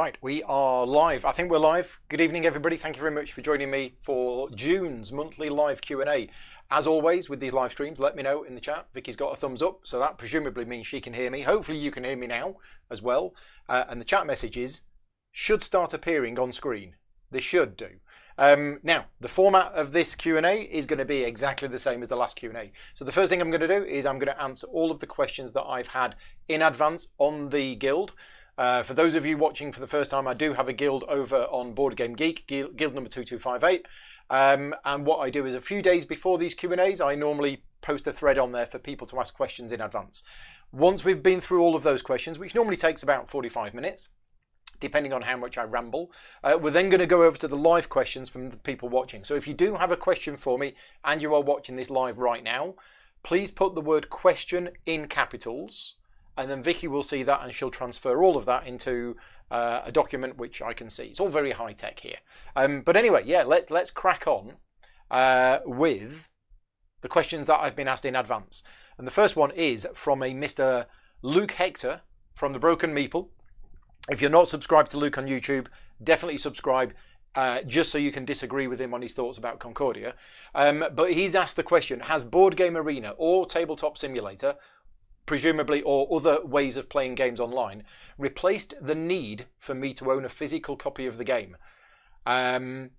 Right, we are live. I think we're live. Good evening, everybody. Thank you very much for joining me for June's monthly live Q&A. As always, with these live streams, let me know in the chat. Vicky's got a thumbs up, so that presumably means she can hear me. Hopefully you can hear me now as well. And the chat messages should start appearing on screen. They should do. Now, the format of this Q&A is going to be exactly the same as the last Q&A. So the first thing I'm going to do is I'm going to answer all of the questions that I've had in advance on the guild. For those of you watching for the first time, I do have a guild over on Board Game Geek, guild number 2258. And what I do is a few days before these Q&As, I normally post a thread on there for people to ask questions in advance. Once we've been through all of those questions, which normally takes about 45 minutes, depending on how much I ramble, we're then going to go over to the live questions from the people watching. So if you do have a question for me and you are watching this live right now, please put the word question in capitals. And then Vicky will see that and she'll transfer all of that into a document which I can see. It's all very high tech here. But anyway, yeah, let's crack on with the questions that I've been asked in advance. And the first one is from a Mr. Luke Hector from the Broken Meeple. If you're not subscribed to Luke on YouTube, definitely subscribe just so you can disagree with him on his thoughts about Concordia. But he's asked the question, has Board Game Arena or Tabletop Simulator, presumably, or other ways of playing games online, replaced the need for me to own a physical copy of the game? The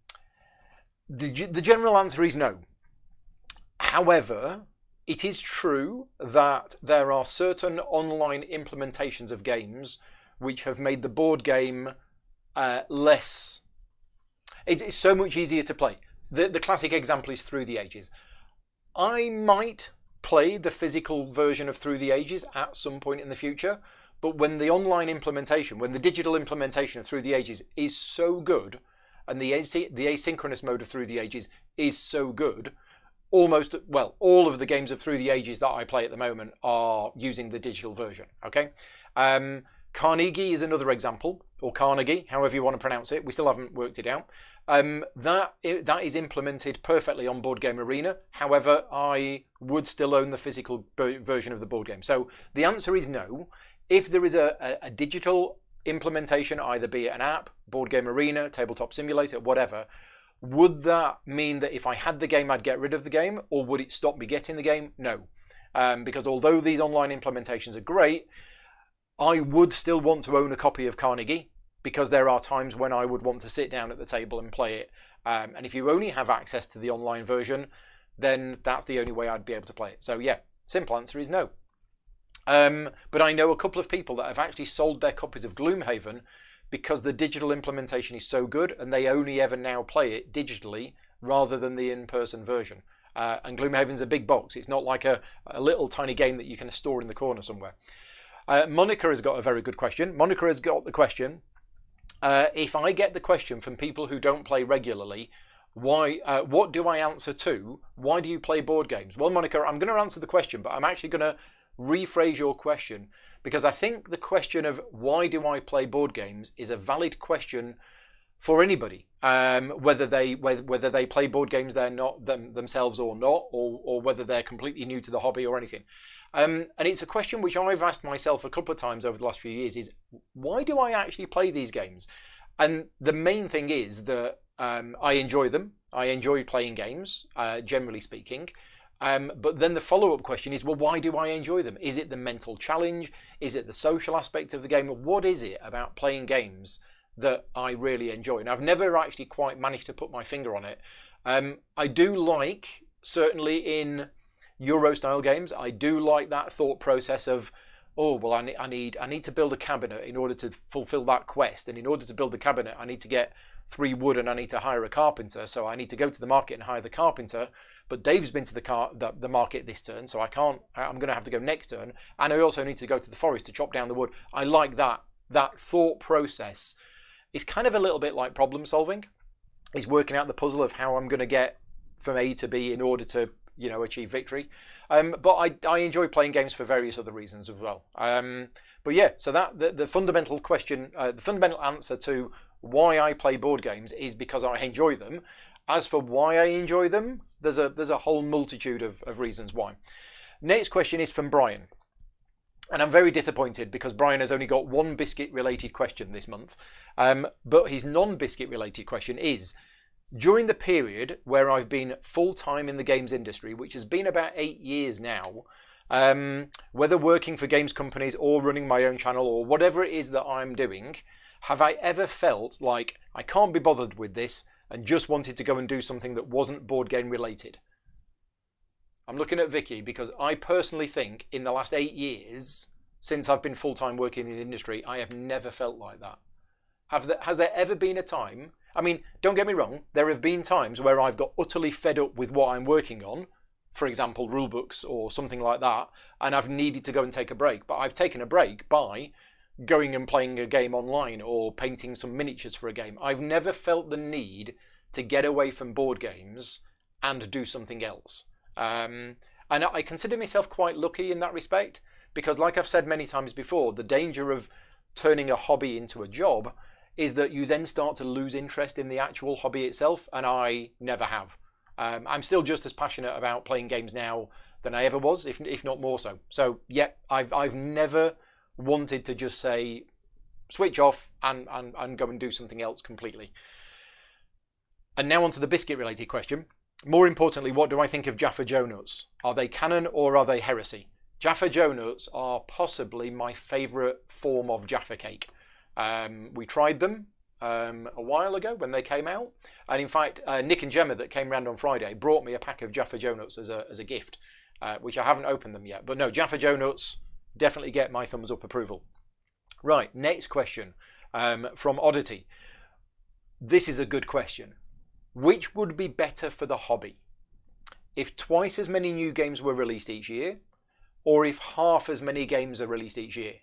general answer is no. However, it is true that there are certain online implementations of games which have made the board game less... It's so much easier to play. The classic example is Through the Ages. I might play the physical version of Through the Ages at some point in the future, but when the online implementation, when the digital implementation of Through the Ages is so good, and the asynchronous mode of Through the Ages is so good, almost, well, all of the games of Through the Ages that I play at the moment are using the digital version, okay? Carnegie is another example, or Carnegie, however you want to pronounce it. We still haven't worked it out. That is implemented perfectly on Board Game Arena. However, I would still own the physical version of the board game. So the answer is no. If there is a digital implementation, either be it an app, Board Game Arena, Tabletop Simulator, whatever, would that mean that if I had the game, I'd get rid of the game? Or would it stop me getting the game? No. Because although these online implementations are great, I would still want to own a copy of Carnegie, because there are times when I would want to sit down at the table and play it. And if you only have access to the online version, then that's the only way I'd be able to play it. So yeah, simple answer is no. But I know a couple of people that have actually sold their copies of Gloomhaven because the digital implementation is so good and they only ever now play it digitally rather than the in-person version. And Gloomhaven's a big box. It's not like a little tiny game that you can store in the corner somewhere. Monica has got a very good question. Monica has got the question, if I get the question from people who don't play regularly, why? What do I answer to? Why do you play board games? Well, Monica, I'm going to answer the question, but I'm actually going to rephrase your question, because I think the question of why do I play board games is a valid question for anybody, whether they play board games themselves or not, or whether they're completely new to the hobby or anything. And it's a question which I've asked myself a couple of times over the last few years, is why do I actually play these games? And the main thing is that I enjoy them. I enjoy playing games, generally speaking. But then the follow-up question is, well, why do I enjoy them? Is it the mental challenge? Is it the social aspect of the game? What is it about playing games that I really enjoy? And I've never actually quite managed to put my finger on it. I do like, certainly in Euro-style games, I do like that thought process of, oh, well, I need to build a cabinet in order to fulfill that quest. And in order to build the cabinet, I need to get 3 wood and I need to hire a carpenter. So I need to go to the market and hire the carpenter. But Dave's been to the market this turn, so I'm going to have to go next turn. And I also need to go to the forest to chop down the wood. I like that thought process. It's kind of a little bit like problem solving. It's working out the puzzle of how I'm going to get from A to B in order to, achieve victory. But I enjoy playing games for various other reasons as well. But yeah, so that the fundamental question, the fundamental answer to why I play board games is because I enjoy them. As for why I enjoy them, there's a whole multitude of reasons why. Next question is from Brian. And I'm very disappointed because Brian has only got one biscuit-related question this month. But his non-biscuit-related question is, during the period where I've been full-time in the games industry, which has been about 8 years now, whether working for games companies or running my own channel or whatever it is that I'm doing, have I ever felt like I can't be bothered with this and just wanted to go and do something that wasn't board game related? I'm looking at Vicky because I personally think in the last 8 years, since I've been full-time working in the industry, I have never felt like that. Has there ever been a time? I mean, don't get me wrong, there have been times where I've got utterly fed up with what I'm working on, for example, rulebooks or something like that, and I've needed to go and take a break. But I've taken a break by going and playing a game online or painting some miniatures for a game. I've never felt the need to get away from board games and do something else. And I consider myself quite lucky in that respect because, like I've said many times before, the danger of turning a hobby into a job is that you then start to lose interest in the actual hobby itself, and I never have. I'm still just as passionate about playing games now than I ever was, if not more so. So yeah, I've never wanted to just say switch off and go and do something else completely. And now on to the biscuit related question. More importantly, what do I think of Jaffa Joe nuts? Are they canon or are they heresy? Jaffa Joe nuts are possibly my favourite form of Jaffa cake. We tried them a while ago when they came out, and in fact Nick and Gemma that came round on Friday brought me a pack of Jaffa Joe nuts as a gift, which I haven't opened them yet. But no, Jaffa Joe nuts definitely get my thumbs up approval. Right, next question from Oddity. This is a good question. Which would be better for the hobby? If twice as many new games were released each year, or if half as many games are released each year?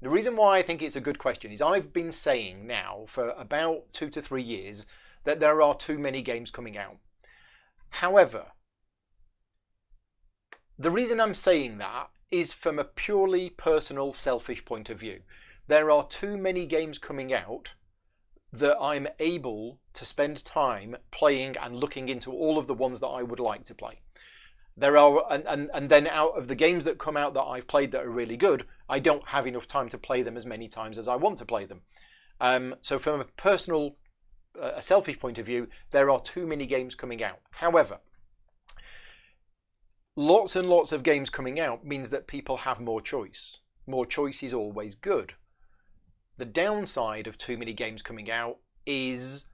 The reason why I think it's a good question is I've been saying now for about 2 to 3 years that there are too many games coming out. However, the reason I'm saying that is from a purely personal, selfish point of view. There are too many games coming out that I'm able to spend time playing and looking into all of the ones that I would like to play. There are, and then out of the games that come out that I've played that are really good, I don't have enough time to play them as many times as I want to play them. So from a personal, a selfish point of view, there are too many games coming out. However, lots and lots of games coming out means that people have more choice. More choice is always good. The downside of too many games coming out is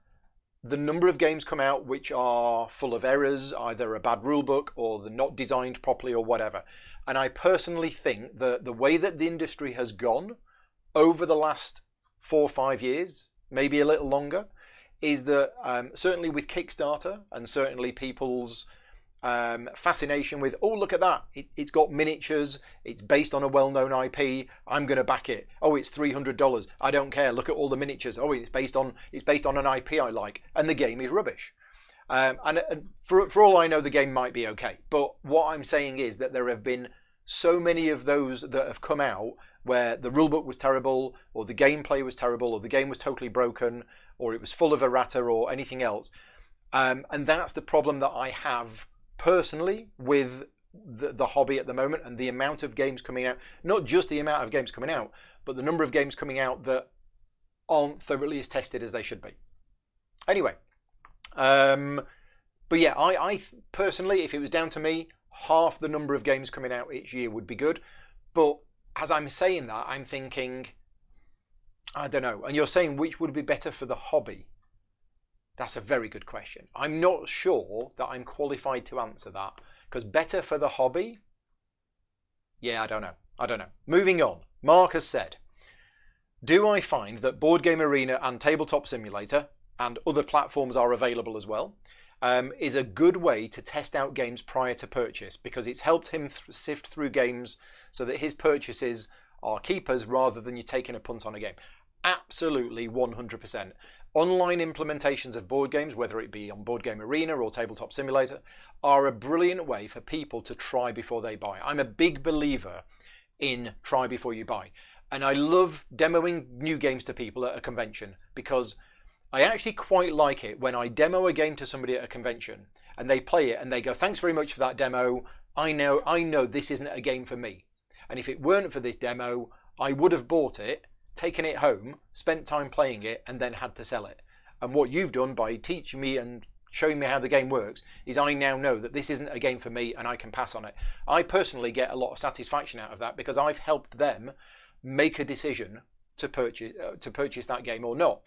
the number of games come out which are full of errors, either a bad rulebook or they're not designed properly or whatever. And I personally think that the way that the industry has gone over the last 4 or 5 years, maybe a little longer, is that certainly with Kickstarter and certainly people's fascination with, oh, look at that, it's got miniatures, it's based on a well-known IP, I'm going to back it. Oh, it's $300, I don't care, look at all the miniatures. Oh, it's based on an IP I like, and the game is rubbish. And for all I know, the game might be okay, but what I'm saying is that there have been so many of those that have come out where the rulebook was terrible, or the gameplay was terrible, or the game was totally broken, or it was full of errata or anything else. And that's the problem that I have personally with the hobby at the moment, and the amount of games coming out, not just the amount of games coming out, but the number of games coming out that aren't thoroughly as tested as they should be. Anyway, but yeah, I personally, if it was down to me, half the number of games coming out each year would be good. But as I'm saying that, I'm thinking, I don't know. And you're saying which would be better for the hobby? That's a very good question. I'm not sure that I'm qualified to answer that, because better for the hobby? Yeah, I don't know. Moving on. Mark has said, do I find that Board Game Arena and Tabletop Simulator, and other platforms are available as well, is a good way to test out games prior to purchase, because it's helped him sift through games so that his purchases are keepers rather than you taking a punt on a game? Absolutely, 100%. Online implementations of board games, whether it be on Board Game Arena or Tabletop Simulator, are a brilliant way for people to try before they buy. I'm a big believer in try before you buy. And I love demoing new games to people at a convention, because I actually quite like it when I demo a game to somebody at a convention and they play it and they go, thanks very much for that demo. I know this isn't a game for me. And if it weren't for this demo, I would have bought it, taken it home, spent time playing it, and then had to sell it. And what you've done by teaching me and showing me how the game works is I now know that this isn't a game for me and I can pass on it. I personally get a lot of satisfaction out of that because I've helped them make a decision to purchase that game or not.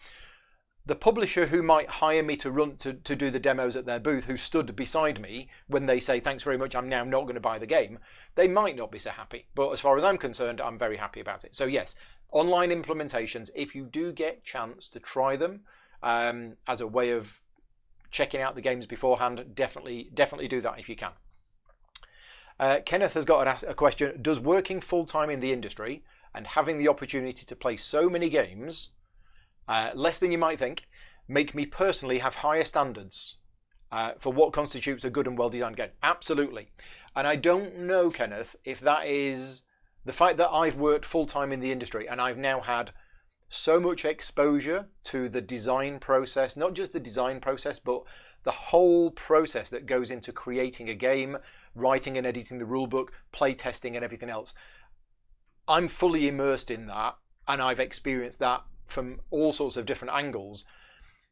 The publisher who might hire me to do the demos at their booth, who stood beside me when they say thanks very much, I'm now not going to buy the game, they might not be so happy. But as far as I'm concerned, I'm very happy about it. So yes, online implementations, if you do get chance to try them as a way of checking out the games beforehand, definitely do that if you can. Kenneth has got a question. Does working full-time in the industry and having the opportunity to play so many games, less than you might think, make me personally have higher standards for what constitutes a good and well-designed game? Absolutely. And I don't know, Kenneth, if that is the fact that I've worked full-time in the industry and I've now had so much exposure to the design process, not just the design process, but the whole process that goes into creating a game, writing and editing the rulebook, play testing and everything else. I'm fully immersed in that, and I've experienced that from all sorts of different angles.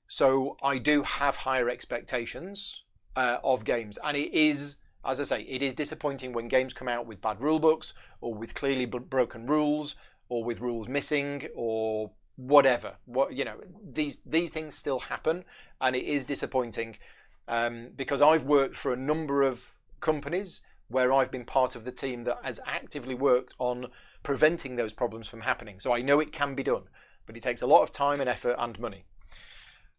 So I do have higher expectations of games, and it is, as I say, it is disappointing when games come out with bad rulebooks or with clearly broken rules or with rules missing or whatever. These things still happen, and it is disappointing because I've worked for a number of companies where I've been part of the team that has actively worked on preventing those problems from happening. So I know it can be done, but it takes a lot of time and effort and money.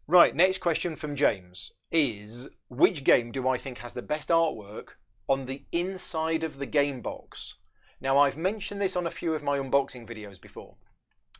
Right, next question from James is, which game do I think has the best artwork on the inside of the game box? Now, I've mentioned this on a few of my unboxing videos before,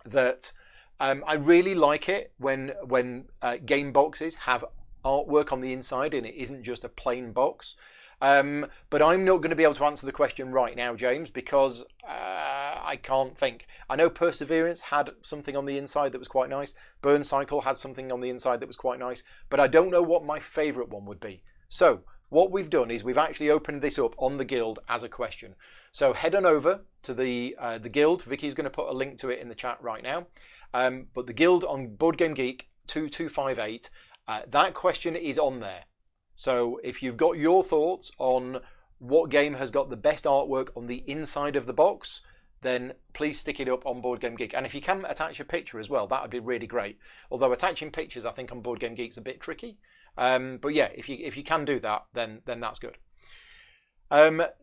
that I really like it when game boxes have artwork on the inside and it isn't just a plain box. But I'm not going to be able to answer the question right now, James, because I can't think. I know Perseverance had something on the inside that was quite nice. Burn Cycle had something on the inside that was quite nice. But I don't know what my favourite one would be. So what we've done is we've actually opened this up on the Guild as a question. So head on over to the Guild. Vicky's going to put a link to it in the chat right now. But the Guild on Board Game Geek 2258, that question is on there. So if you've got your thoughts on what game has got the best artwork on the inside of the box, then please stick it up on Board Game Geek. And if you can attach a picture as well, that would be really great. Although attaching pictures, I think on Board Game Geek is a bit tricky. But yeah, if you can do that, then that's good.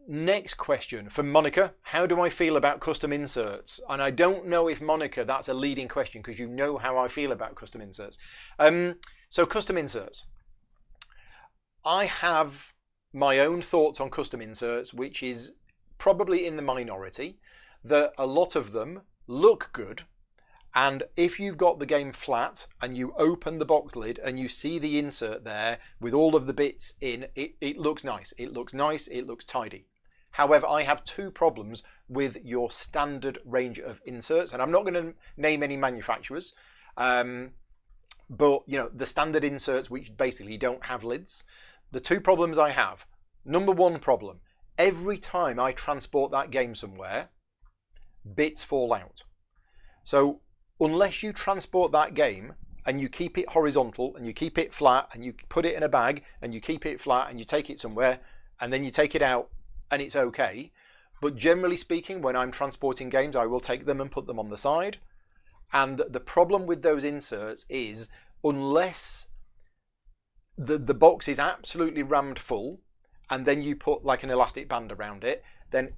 Next question from Monica. How do I feel about custom inserts? And I don't know if, Monica, that's a leading question because you know how I feel about custom inserts. So custom inserts. I have my own thoughts on custom inserts, which is probably in the minority, that a lot of them look good. And if you've got the game flat and you open the box lid and you see the insert there with all of the bits in, it looks nice. It looks nice. It looks tidy. However, I have two problems with your standard range of inserts, and I'm not going to name any manufacturers, but the standard inserts which basically don't have lids. The two problems I have. Number one problem, every time I transport that game somewhere, bits fall out. So unless you transport that game and you keep it horizontal and you keep it flat and you put it in a bag and you keep it flat and you take it somewhere and then you take it out and it's okay. But generally speaking, when I'm transporting games, I will take them and put them on the side. And the problem with those inserts is unless the box is absolutely rammed full and then you put like an elastic band around it, then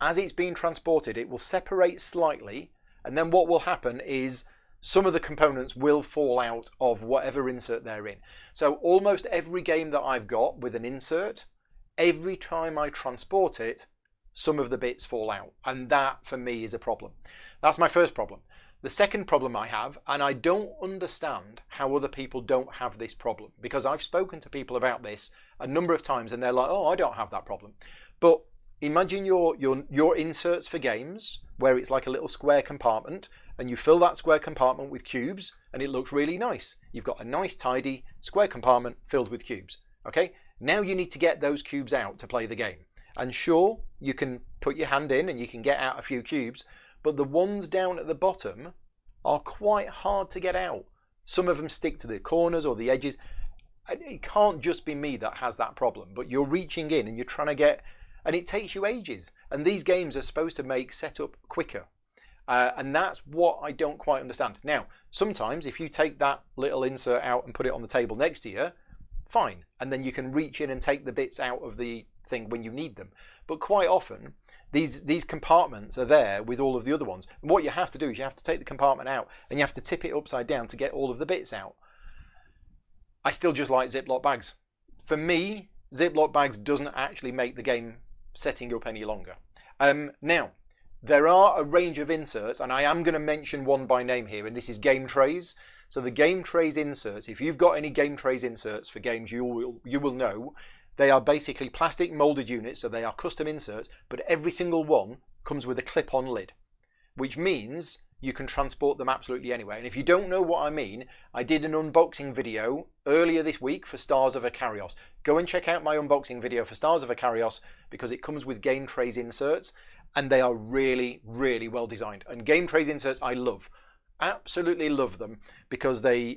as it's being transported, it will separate slightly. And then what will happen is some of the components will fall out of whatever insert they're in. So almost every game that I've got with an insert, every time I transport it, some of the bits fall out. And that for me is a problem. That's my first problem. The second problem I have, and I don't understand how other people don't have this problem, because I've spoken to people about this a number of times and they're like, oh, I don't have that problem. But imagine your inserts for games where it's like a little square compartment and you fill that square compartment with cubes and it looks really nice. You've got a nice tidy square compartment filled with cubes. Okay, now you need to get those cubes out to play the game. And sure, you can put your hand in and you can get out a few cubes, but the ones down at the bottom are quite hard to get out. Some of them stick to the corners or the edges. It can't just be me that has that problem, but you're reaching in and you're trying to get, and it takes you ages. And these games are supposed to make setup quicker. And that's what I don't quite understand. Now, sometimes if you take that little insert out and put it on the table next to you, fine. And then you can reach in and take the bits out of the thing when you need them. But quite often, these compartments are there with all of the other ones. And what you have to do is you have to take the compartment out and you have to tip it upside down to get all of the bits out. I still just like Ziploc bags. For me, Ziploc bags doesn't actually make the game setting up any longer. Now, there are a range of inserts, and I am going to mention one by name here, and this is game trays. So the game trays inserts, if you've got any game trays inserts for games, you will know, they are basically plastic molded units, so they are custom inserts, but every single one comes with a clip-on lid, which means you can transport them absolutely anywhere. And if you don't know what I mean, I did an unboxing video earlier this week for Stars of Ikarios. Go and check out my unboxing video for Stars of Ikarios because it comes with game trays inserts and they are really, really well designed. And game trays inserts I love. Absolutely love them because they're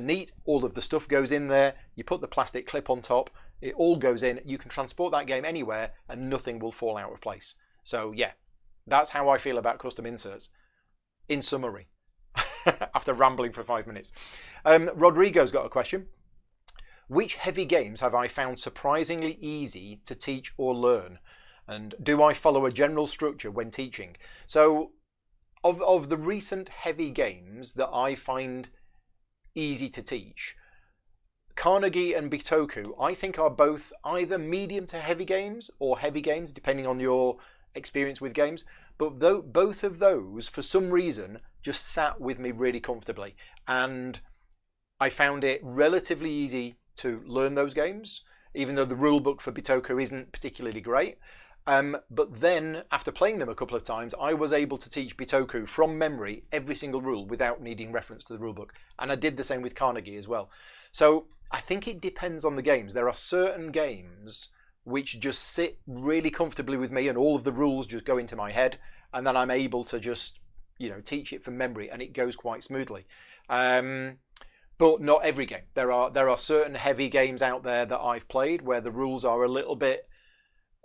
neat. All of the stuff goes in there. You put the plastic clip on top. It all goes in. You can transport that game anywhere and nothing will fall out of place. So yeah, that's how I feel about custom inserts. In summary, after rambling for 5 minutes. Rodrigo's got a question. Which heavy games have I found surprisingly easy to teach or learn? And do I follow a general structure when teaching? So, of the recent heavy games that I find easy to teach, Carnegie and Bitoku, I think are both either medium to heavy games or heavy games, depending on your experience with games. But both of those, for some reason, just sat with me really comfortably. And I found it relatively easy to learn those games, even though the rulebook for Bitoku isn't particularly great. But then, after playing them a couple of times, I was able to teach Bitoku from memory every single rule without needing reference to the rulebook. And I did the same with Carnegie as well. So I think it depends on the games. There are certain games which just sit really comfortably with me and all of the rules just go into my head and then I'm able to just, teach it from memory and it goes quite smoothly. But not every game. There are certain heavy games out there that I've played where the rules are a little bit,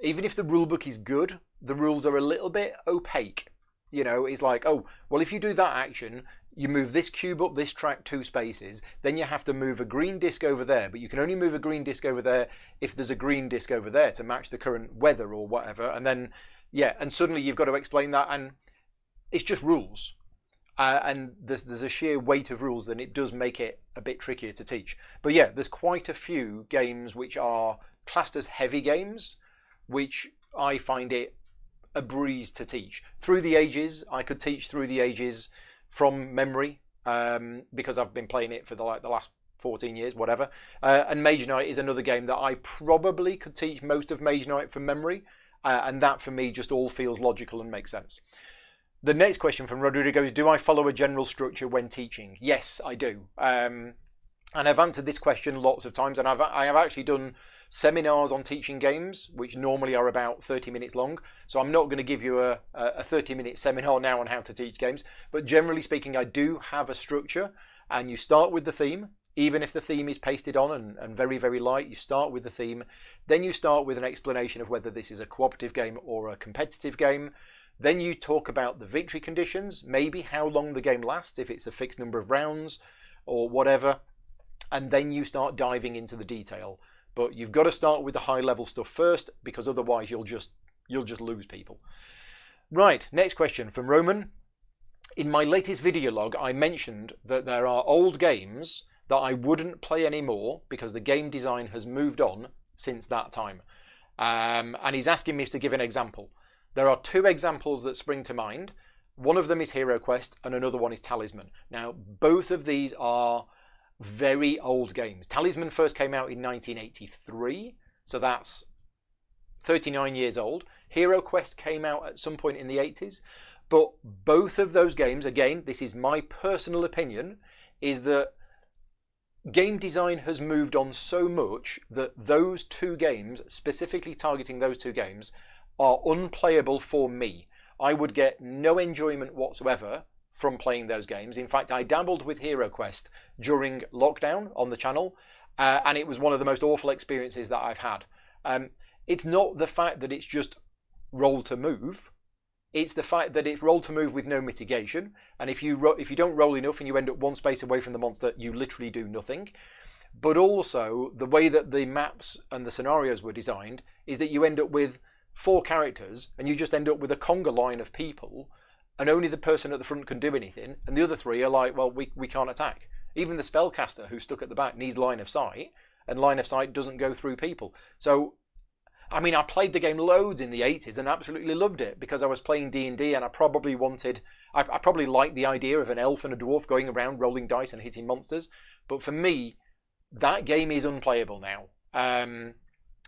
even if the rulebook is good, the rules are a little bit opaque. It's like, oh, well, if you do that action, you move this cube up this track 2 spaces, then you have to move a green disc over there, but you can only move a green disc over there if there's a green disc over there to match the current weather or whatever. And then, and suddenly you've got to explain that, and it's just rules. And there's a sheer weight of rules, then it does make it a bit trickier to teach. But yeah, there's quite a few games which are classed as heavy games, which I find it a breeze to teach. Through the Ages, I could teach Through the Ages from memory because I've been playing it for the last 14 years, whatever. And Mage Knight is another game that I probably could teach most of Mage Knight from memory, and that for me just all feels logical and makes sense. The next question from Rodrigo is, do I follow a general structure when teaching? Yes, I do. And I've answered this question lots of times, and I have actually done seminars on teaching games, which normally are about 30 minutes long. So I'm not going to give you a 30-minute seminar now on how to teach games. But generally speaking, I do have a structure, and you start with the theme. Even if the theme is pasted on and very, very light, you start with the theme. Then you start with an explanation of whether this is a cooperative game or a competitive game. Then you talk about the victory conditions, maybe how long the game lasts, if it's a fixed number of rounds or whatever. And then you start diving into the detail. But you've got to start with the high level stuff first, because otherwise you'll just lose people. Right, next question from Roman. In my latest video log, I mentioned that there are old games that I wouldn't play anymore because the game design has moved on since that time. And he's asking me to give an example. There are 2 examples that spring to mind. One of them is Hero Quest and another one is Talisman. Now, both of these are very old games. Talisman first came out in 1983, so that's 39 years old. Hero Quest came out at some point in the 80s, but both of those games, again, this is my personal opinion, is that game design has moved on so much that those 2 games, specifically targeting those 2 games, are unplayable for me. I would get no enjoyment whatsoever from playing those games. In fact, I dabbled with Hero Quest during lockdown on the channel, and it was one of the most awful experiences that I've had. It's not the fact that it's just roll to move. It's the fact that it's roll to move with no mitigation, and if you don't roll enough and you end up one space away from the monster, you literally do nothing. But also, the way that the maps and the scenarios were designed is that you end up with 4 characters and you just end up with a conga line of people, and only the person at the front can do anything, and the other 3 are like, well, we can't attack. Even the spellcaster who's stuck at the back needs line of sight, and line of sight doesn't go through people. So, I mean, I played the game loads in the 80s and absolutely loved it because I was playing D&D, and I probably liked the idea of an elf and a dwarf going around rolling dice and hitting monsters. But for me, that game is unplayable now. And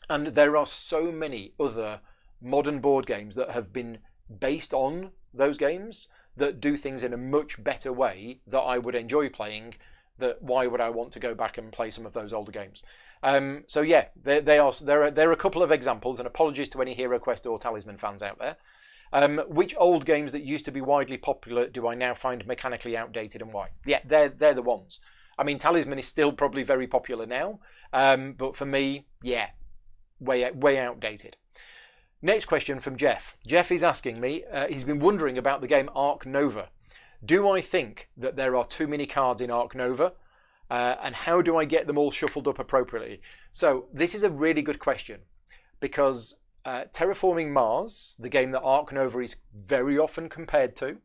there are so many other modern board games that have been based on those games that do things in a much better way that I would enjoy playing. That why would I want to go back and play some of those older games? So yeah, there are a couple of examples, and apologies to any Hero Quest or Talisman fans out there. Which old games that used to be widely popular do I now find mechanically outdated, and why? Yeah, they're the ones. I mean, Talisman is still probably very popular now, but for me, yeah, way outdated. Next question from Jeff. Jeff is asking me, he's been wondering about the game Ark Nova. Do I think that there are too many cards in Ark Nova? And how do I get them all shuffled up appropriately? So this is a really good question, because Terraforming Mars, the game that Ark Nova is very often compared to,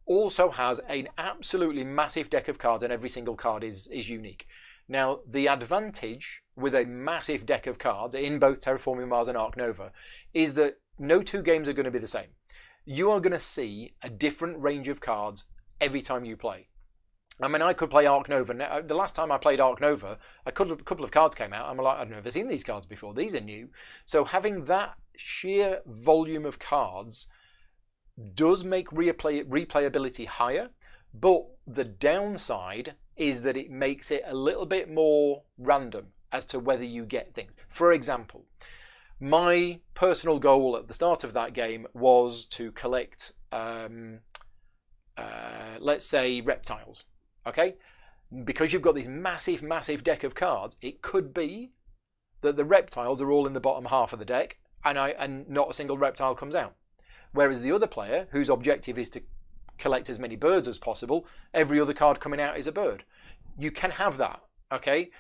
also has an absolutely massive deck of cards, and every single card is unique. Now, the advantage with a massive deck of cards in both Terraforming Mars and Ark Nova is that no 2 games are going to be the same. You are going to see a different range of cards every time you play. I mean, I could play Ark Nova. Now, the last time I played Ark Nova, a couple of cards came out. I'm like, I've never seen these cards before. These are new. So having that sheer volume of cards does make replayability higher, but the downside is that it makes it a little bit more random as to whether you get things. For example, my personal goal at the start of that game was to collect, let's say, reptiles. Okay? Because you've got this massive deck of cards, it could be that the reptiles are all in the bottom half of the deck, and not a single reptile comes out. Whereas the other player, whose objective is to collect as many birds as possible, every other card coming out is a bird. You can have that, okay?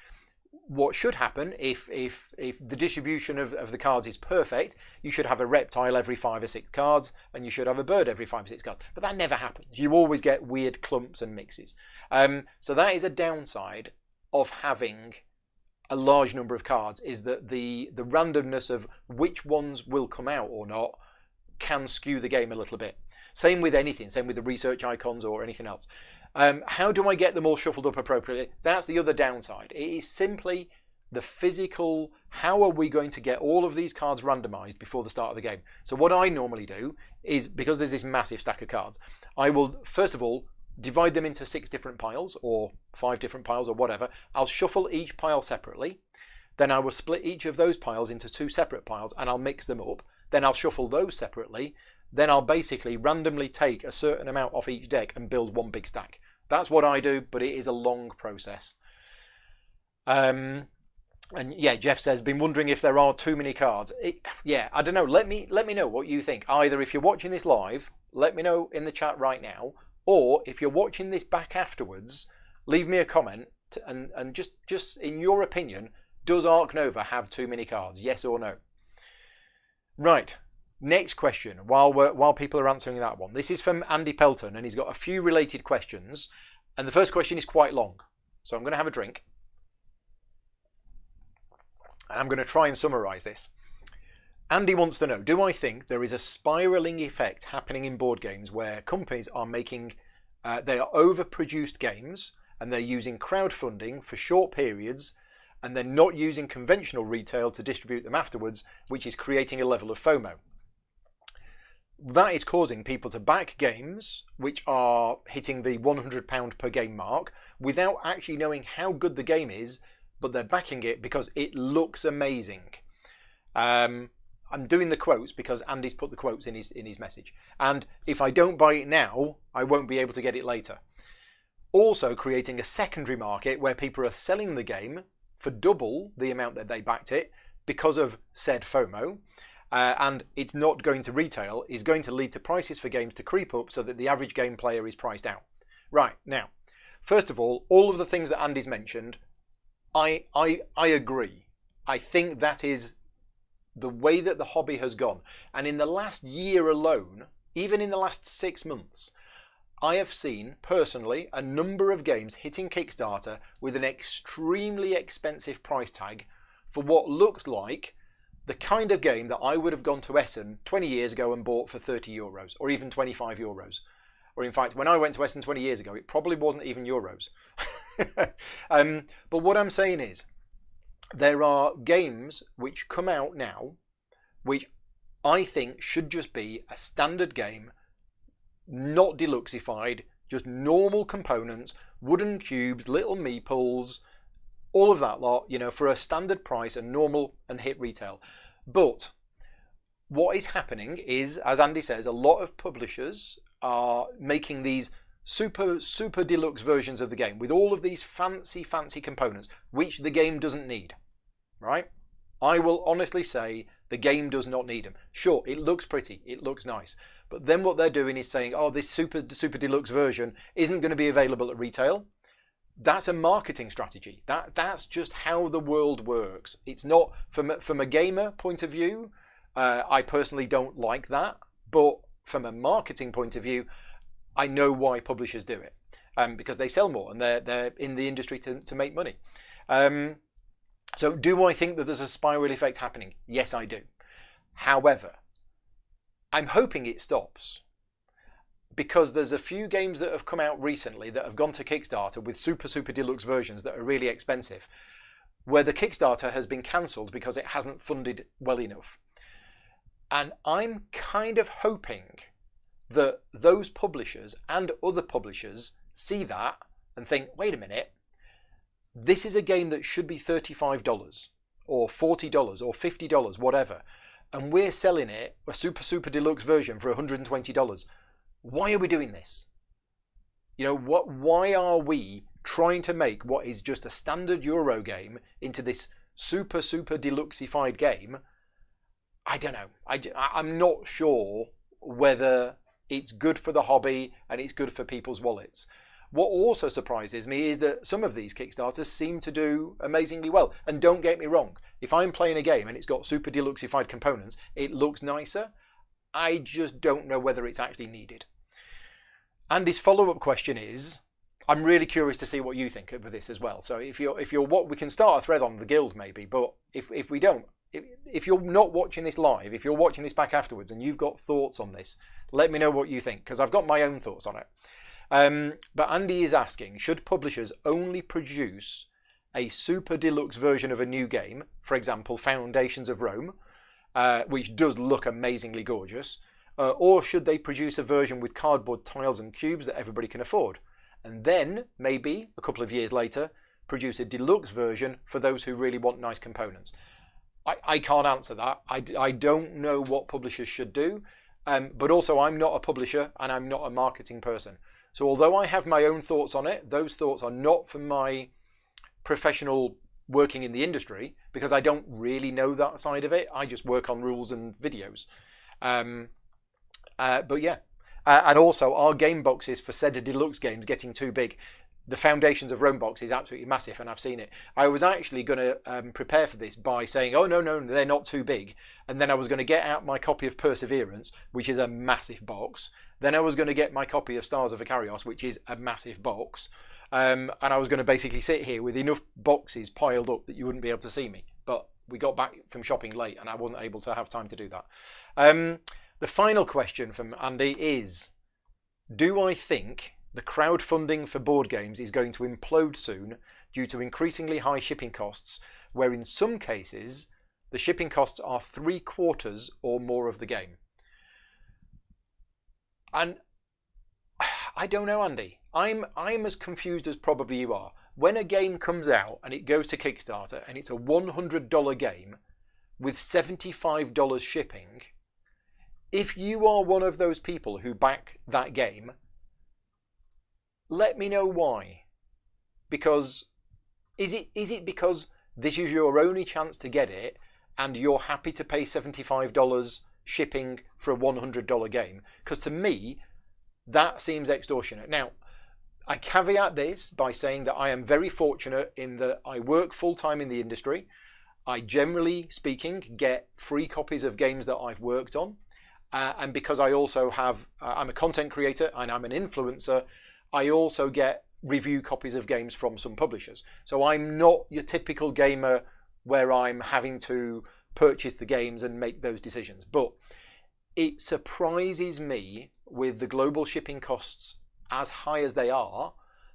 What should happen, if the distribution of the cards is perfect, you should have a reptile every 5 or 6 cards, and you should have a bird every 5 or 6 cards. But that never happens. You always get weird clumps and mixes. So that is a downside of having a large number of cards, is that the randomness of which ones will come out or not can skew the game a little bit. Same with anything, same with the research icons or anything else. How do I get them all shuffled up appropriately? That's the other downside. It is simply the physical, how are we going to get all of these cards randomized before the start of the game? So what I normally do is, because there's this massive stack of cards, I will, first of all, divide them into 6 different piles, or 5 different piles, or whatever. I'll shuffle each pile separately. Then I will split each of those piles into 2 separate piles, and I'll mix them up. Then I'll shuffle those separately. Then I'll basically randomly take a certain amount off each deck and build one big stack. That's what I do, but it is a long process. And yeah, Jeff says, been wondering if there are too many cards. Yeah, I don't know. Let me know what you think. Either if you're watching this live, let me know in the chat right now, or if you're watching this back afterwards, leave me a comment and just in your opinion, does Ark Nova have too many cards? Yes or no? Right. Next question, while people are answering that one. This is from Andy Pelton, and he's got a few related questions. And the first question is quite long. So I'm going to have a drink. And I'm going to try and summarise this. Andy wants to know, do I think there is a spiralling effect happening in board games where companies are making, they are overproduced games, and they're using crowdfunding for short periods, and they're not using conventional retail to distribute them afterwards, which is creating a level of FOMO. That is causing people to back games which are hitting the £100 per game mark without actually knowing how good the game is, but they're backing it because it looks amazing. I'm doing the quotes because Andy's put the quotes in his message. And if I don't buy it now, I won't be able to get it later. Also creating a secondary market where people are selling the game for double the amount that they backed it because of said FOMO. And it's not going to retail, is going to lead to prices for games to creep up so that the average game player is priced out. Right, now, first of all of the things that Andy's mentioned, I agree. I think that is the way that the hobby has gone. And in the last year alone, even in the last 6 months, I have seen, personally, a number of games hitting Kickstarter with an extremely expensive price tag for what looks like the kind of game that I would have gone to Essen 20 years ago and bought for €30, or even €25. Or in fact, when I went to Essen 20 years ago, it probably wasn't even euros. But what I'm saying is, there are games which come out now, which I think should just be a standard game, not deluxified, just normal components, wooden cubes, little meeples, all of that lot, for a standard price and normal and hit retail. But what is happening is, as Andy says, a lot of publishers are making these super deluxe versions of the game with all of these fancy components, which the game doesn't need, right? I will honestly say the game does not need them. Sure, it looks pretty, it looks nice, but then what they're doing is saying, oh, this super deluxe version isn't going to be available at retail. That's a marketing strategy. That's just how the world works. It's not, from a gamer point of view, I personally don't like that, but from a marketing point of view, I know why publishers do it, because they sell more and they're in the industry to make money. So do I think that there's a spiral effect happening? Yes, I do. However, I'm hoping it stops, because there's a few games that have come out recently that have gone to Kickstarter with super deluxe versions that are really expensive, where the Kickstarter has been cancelled because it hasn't funded well enough. And I'm kind of hoping that those publishers and other publishers see that and think, wait a minute, this is a game that should be $35 or $40 or $50, whatever, and we're selling it, a super deluxe version, for $120. Why are we doing this? Why are we trying to make what is just a standard Euro game into this super deluxified game? I don't know. I'm not sure whether it's good for the hobby and it's good for people's wallets. What also surprises me is that some of these Kickstarters seem to do amazingly well. And don't get me wrong, if I'm playing a game and it's got super deluxified components, it looks nicer. I just don't know whether it's actually needed. Andy's follow-up question is, I'm really curious to see what you think of this as well. So if you're what, we can start a thread on the guild maybe, but if we don't, if you're not watching this live, if you're watching this back afterwards and you've got thoughts on this, let me know what you think, because I've got my own thoughts on it. But Andy is asking, should publishers only produce a super deluxe version of a new game, for example, Foundations of Rome, which does look amazingly gorgeous, or should they produce a version with cardboard tiles and cubes that everybody can afford? And then, maybe, a couple of years later, produce a deluxe version for those who really want nice components. I can't answer that. I don't know what publishers should do, but also I'm not a publisher and I'm not a marketing person. So although I have my own thoughts on it, those thoughts are not from my professional working in the industry, because I don't really know that side of it. I just work on rules and videos. But yeah, and also our game boxes for said deluxe games getting too big. The Foundations of Rome box is absolutely massive, and I've seen it. I was actually going to prepare for this by saying, oh, no, they're not too big. And then I was going to get out my copy of Perseverance, which is a massive box. Then I was going to get my copy of Stars of Icarios, which is a massive box. And I was going to basically sit here with enough boxes piled up that you wouldn't be able to see me. But we got back from shopping late, and I wasn't able to have time to do that. The final question from Andy is, do I think the crowdfunding for board games is going to implode soon due to increasingly high shipping costs, where in some cases the shipping costs are 3/4 or more of the game? And I don't know, Andy. I'm as confused as probably you are. When a game comes out and it goes to Kickstarter and it's a $100 game, with $75 shipping, if you are one of those people who back that game, let me know why. Because is it because this is your only chance to get it and you're happy to pay $75 shipping for a $100 game? Because to me, that seems extortionate. Now, I caveat this by saying that I am very fortunate in that I work full-time in the industry. I, generally speaking, get free copies of games that I've worked on. And because I also have, I'm a content creator and I'm an influencer, I also get review copies of games from some publishers. So I'm not your typical gamer where I'm having to purchase the games and make those decisions. But it surprises me, with the global shipping costs as high as they are,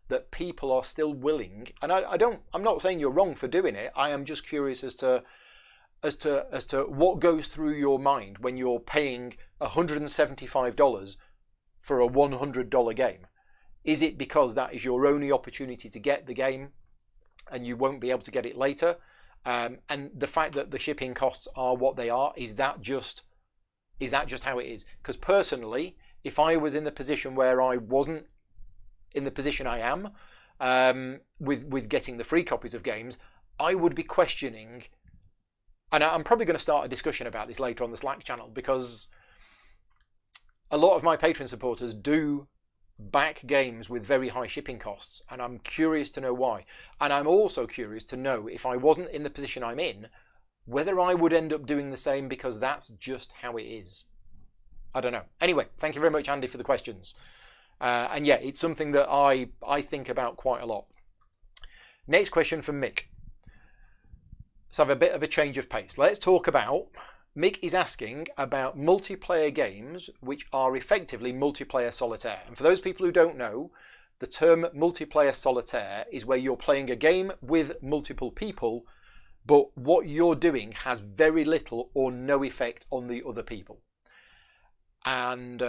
that people are still willing. And I'm not saying you're wrong for doing it. I am just curious as to what goes through your mind when you're paying $175 for a $100 game. Is it because that is your only opportunity to get the game and you won't be able to get it later? And the fact that the shipping costs are what they are, is that just how it is? Because personally, if I was in the position where I wasn't in the position I am, with getting the free copies of games, I would be questioning. And I'm probably going to start a discussion about this later on the Slack channel, because a lot of my Patreon supporters do back games with very high shipping costs, and I'm curious to know why. And I'm also curious to know, if I wasn't in the position I'm in, whether I would end up doing the same, because that's just how it is. I don't know. Anyway, thank you very much, Andy, for the questions. And yeah, it's something that I think about quite a lot. Next question from Mick. Let's have a bit of a change of pace. Let's talk about, Mick is asking about multiplayer games which are effectively multiplayer solitaire. And for those people who don't know, the term multiplayer solitaire is where you're playing a game with multiple people, but what you're doing has very little or no effect on the other people. And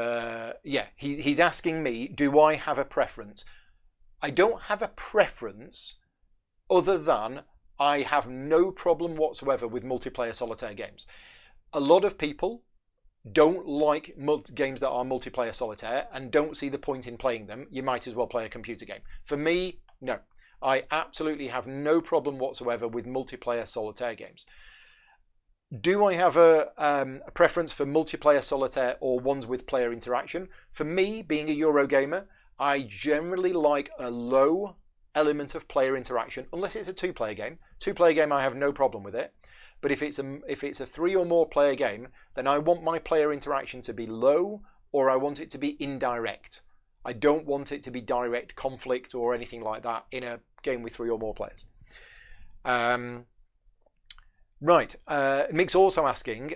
yeah, he's asking me, do I have a preference? I don't have a preference, other than I have no problem whatsoever with multiplayer solitaire games. A lot of people don't like games that are multiplayer solitaire and don't see the point in playing them. You might as well play a computer game. For me, no. I absolutely have no problem whatsoever with multiplayer solitaire games. Do I have a preference for multiplayer solitaire or ones with player interaction? For me, being a Eurogamer, I generally like a low element of player interaction, unless it's a two-player game. Two-player game, I have no problem with it. But if it's a 3 or more player game, then I want my player interaction to be low, or I want it to be indirect. I don't want it to be direct conflict or anything like that in a game with 3 or more players. Right, Mick's also asking,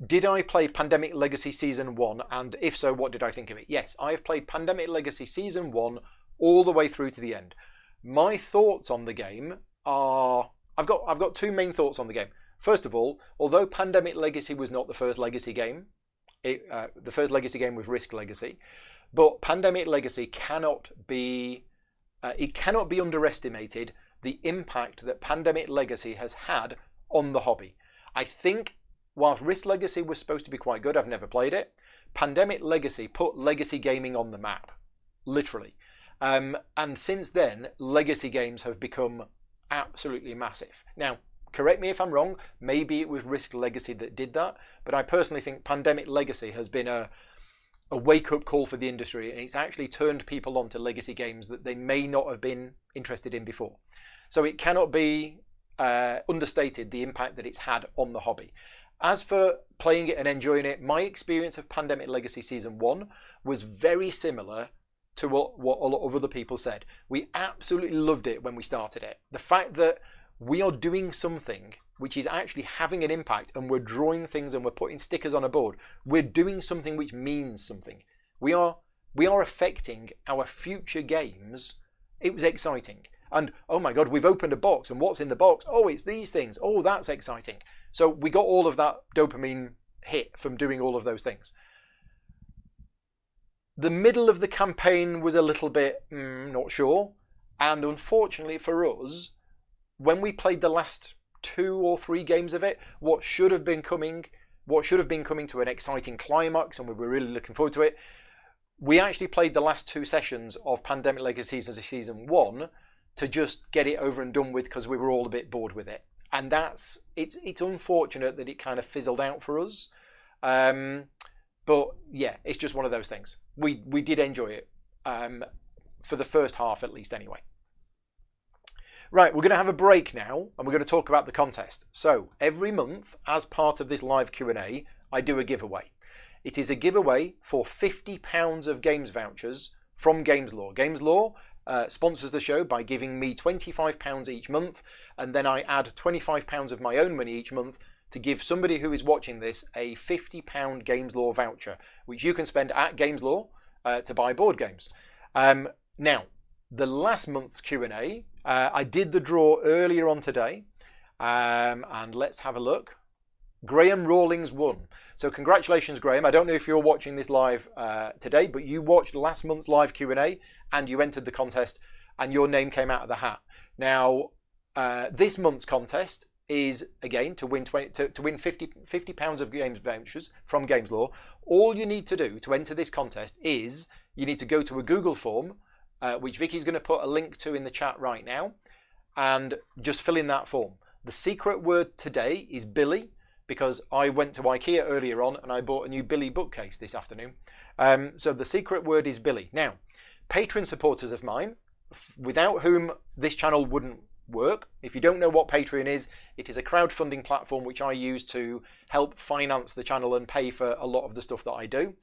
did I play Pandemic Legacy Season 1, and if so, what did I think of it? Yes, I have played Pandemic Legacy Season 1 all the way through to the end. My thoughts on the game are... I've got two main thoughts on the game. First of all, although Pandemic Legacy was not the first Legacy game, the first Legacy game was Risk Legacy, but Pandemic Legacy cannot be underestimated, the impact that Pandemic Legacy has had on the hobby. I think, whilst Risk Legacy was supposed to be quite good, I've never played it, Pandemic Legacy put Legacy gaming on the map, literally. And since then, Legacy games have become absolutely massive. Now, correct me if I'm wrong, maybe it was Risk Legacy that did that, but I personally think Pandemic Legacy has been a wake-up call for the industry, and it's actually turned people on to Legacy games that they may not have been interested in before. So it cannot be understated, the impact that it's had on the hobby. As for playing it and enjoying it, my experience of Pandemic Legacy Season 1 was very similar to what a lot of other people said. We absolutely loved it when we started it. The fact that we are doing something which is actually having an impact, and we're drawing things and we're putting stickers on a board. We're doing something which means something. We are affecting our future games. It was exciting. And, oh my God, we've opened a box, and what's in the box? Oh, it's these things. Oh, that's exciting. So we got all of that dopamine hit from doing all of those things. The middle of the campaign was a little bit not sure. And unfortunately for us, when we played the last 2 or 3 games of it. What should have been coming to an exciting climax, and we were really looking forward to it. We actually played the last 2 sessions of Pandemic Legacies as a Season 1 to just get it over and done with because we were all a bit bored with it. And it's unfortunate that it kind of fizzled out for us. But yeah, it's just one of those things. We did enjoy it, for the first half at least anyway. Right, we're going to have a break now, and we're going to talk about the contest. So every month, as part of this live Q&A, I do a giveaway. It is a giveaway for £50 of games vouchers from GamesLaw. GamesLaw sponsors the show by giving me £25 each month, and then I add £25 of my own money each month to give somebody who is watching this a £50 GamesLaw voucher, which you can spend at GamesLaw to buy board games. Now, the last month's Q&A, I did the draw earlier on today, and let's have a look. Graham Rawlings won. So congratulations, Graham. I don't know if you're watching this live today, but you watched last month's live Q&A and you entered the contest and your name came out of the hat. Now, this month's contest is, again, to win £50 of games vouchers from GamesLaw. All you need to do to enter this contest is you need to go to a Google form, which Vicky's going to put a link to in the chat right now, and just fill in that form. The secret word today is Billy, because I went to IKEA earlier on and I bought a new Billy bookcase this afternoon. So the secret word is Billy. Now, Patreon supporters of mine, without whom this channel wouldn't work. If you don't know what Patreon is, it is a crowdfunding platform which I use to help finance the channel and pay for a lot of the stuff that I do.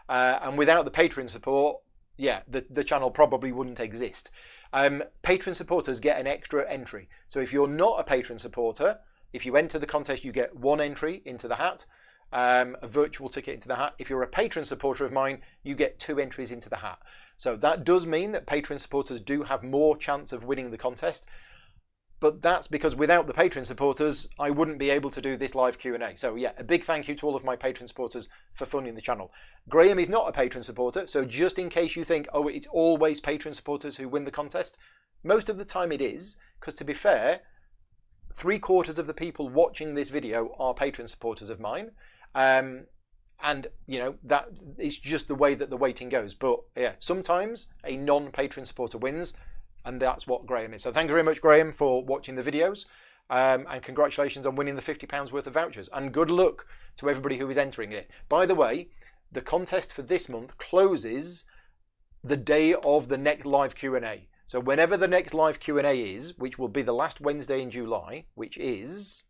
And without the Patreon support, yeah, the channel probably wouldn't exist. Patreon supporters get an extra entry. So if you're not a Patreon supporter, if you enter the contest, you get 1 entry into the hat, a virtual ticket into the hat. If you're a Patreon supporter of mine, you get 2 entries into the hat. So that does mean that Patreon supporters do have more chance of winning the contest. But that's because without the Patreon supporters, I wouldn't be able to do this live Q&A. So yeah, a big thank you to all of my Patreon supporters for funding the channel. Graham is not a Patreon supporter, so just in case you think, oh, it's always Patreon supporters who win the contest, most of the time it is, because to be fair, 3/4 of the people watching this video are Patreon supporters of mine. And, you know, that is just the way that the weighting goes. But yeah, sometimes a non-Patreon supporter wins, and that's what Graham is. So thank you very much, Graham, for watching the videos. And congratulations on winning the £50 worth of vouchers. And good luck to everybody who is entering it. By the way, the contest for this month closes the day of the next live Q&A. So whenever the next live Q&A is, which will be the last Wednesday in July, which is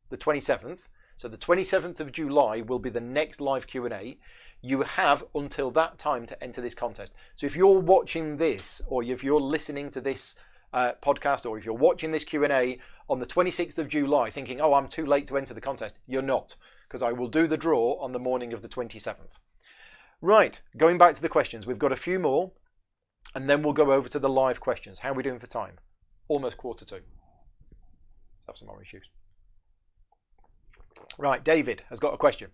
the 27th. So the 27th of July will be the next live Q&A. You have until that time to enter this contest. So if you're watching this, or if you're listening to this podcast, or if you're watching this Q&A on the 26th of July thinking, oh, I'm too late to enter the contest, you're not, because I will do the draw on the morning of the 27th. Right, going back to the questions, we've got a few more. And then we'll go over to the live questions. How are we doing for time? Almost 1:45. Let's have some more issues. Right, David has got a question.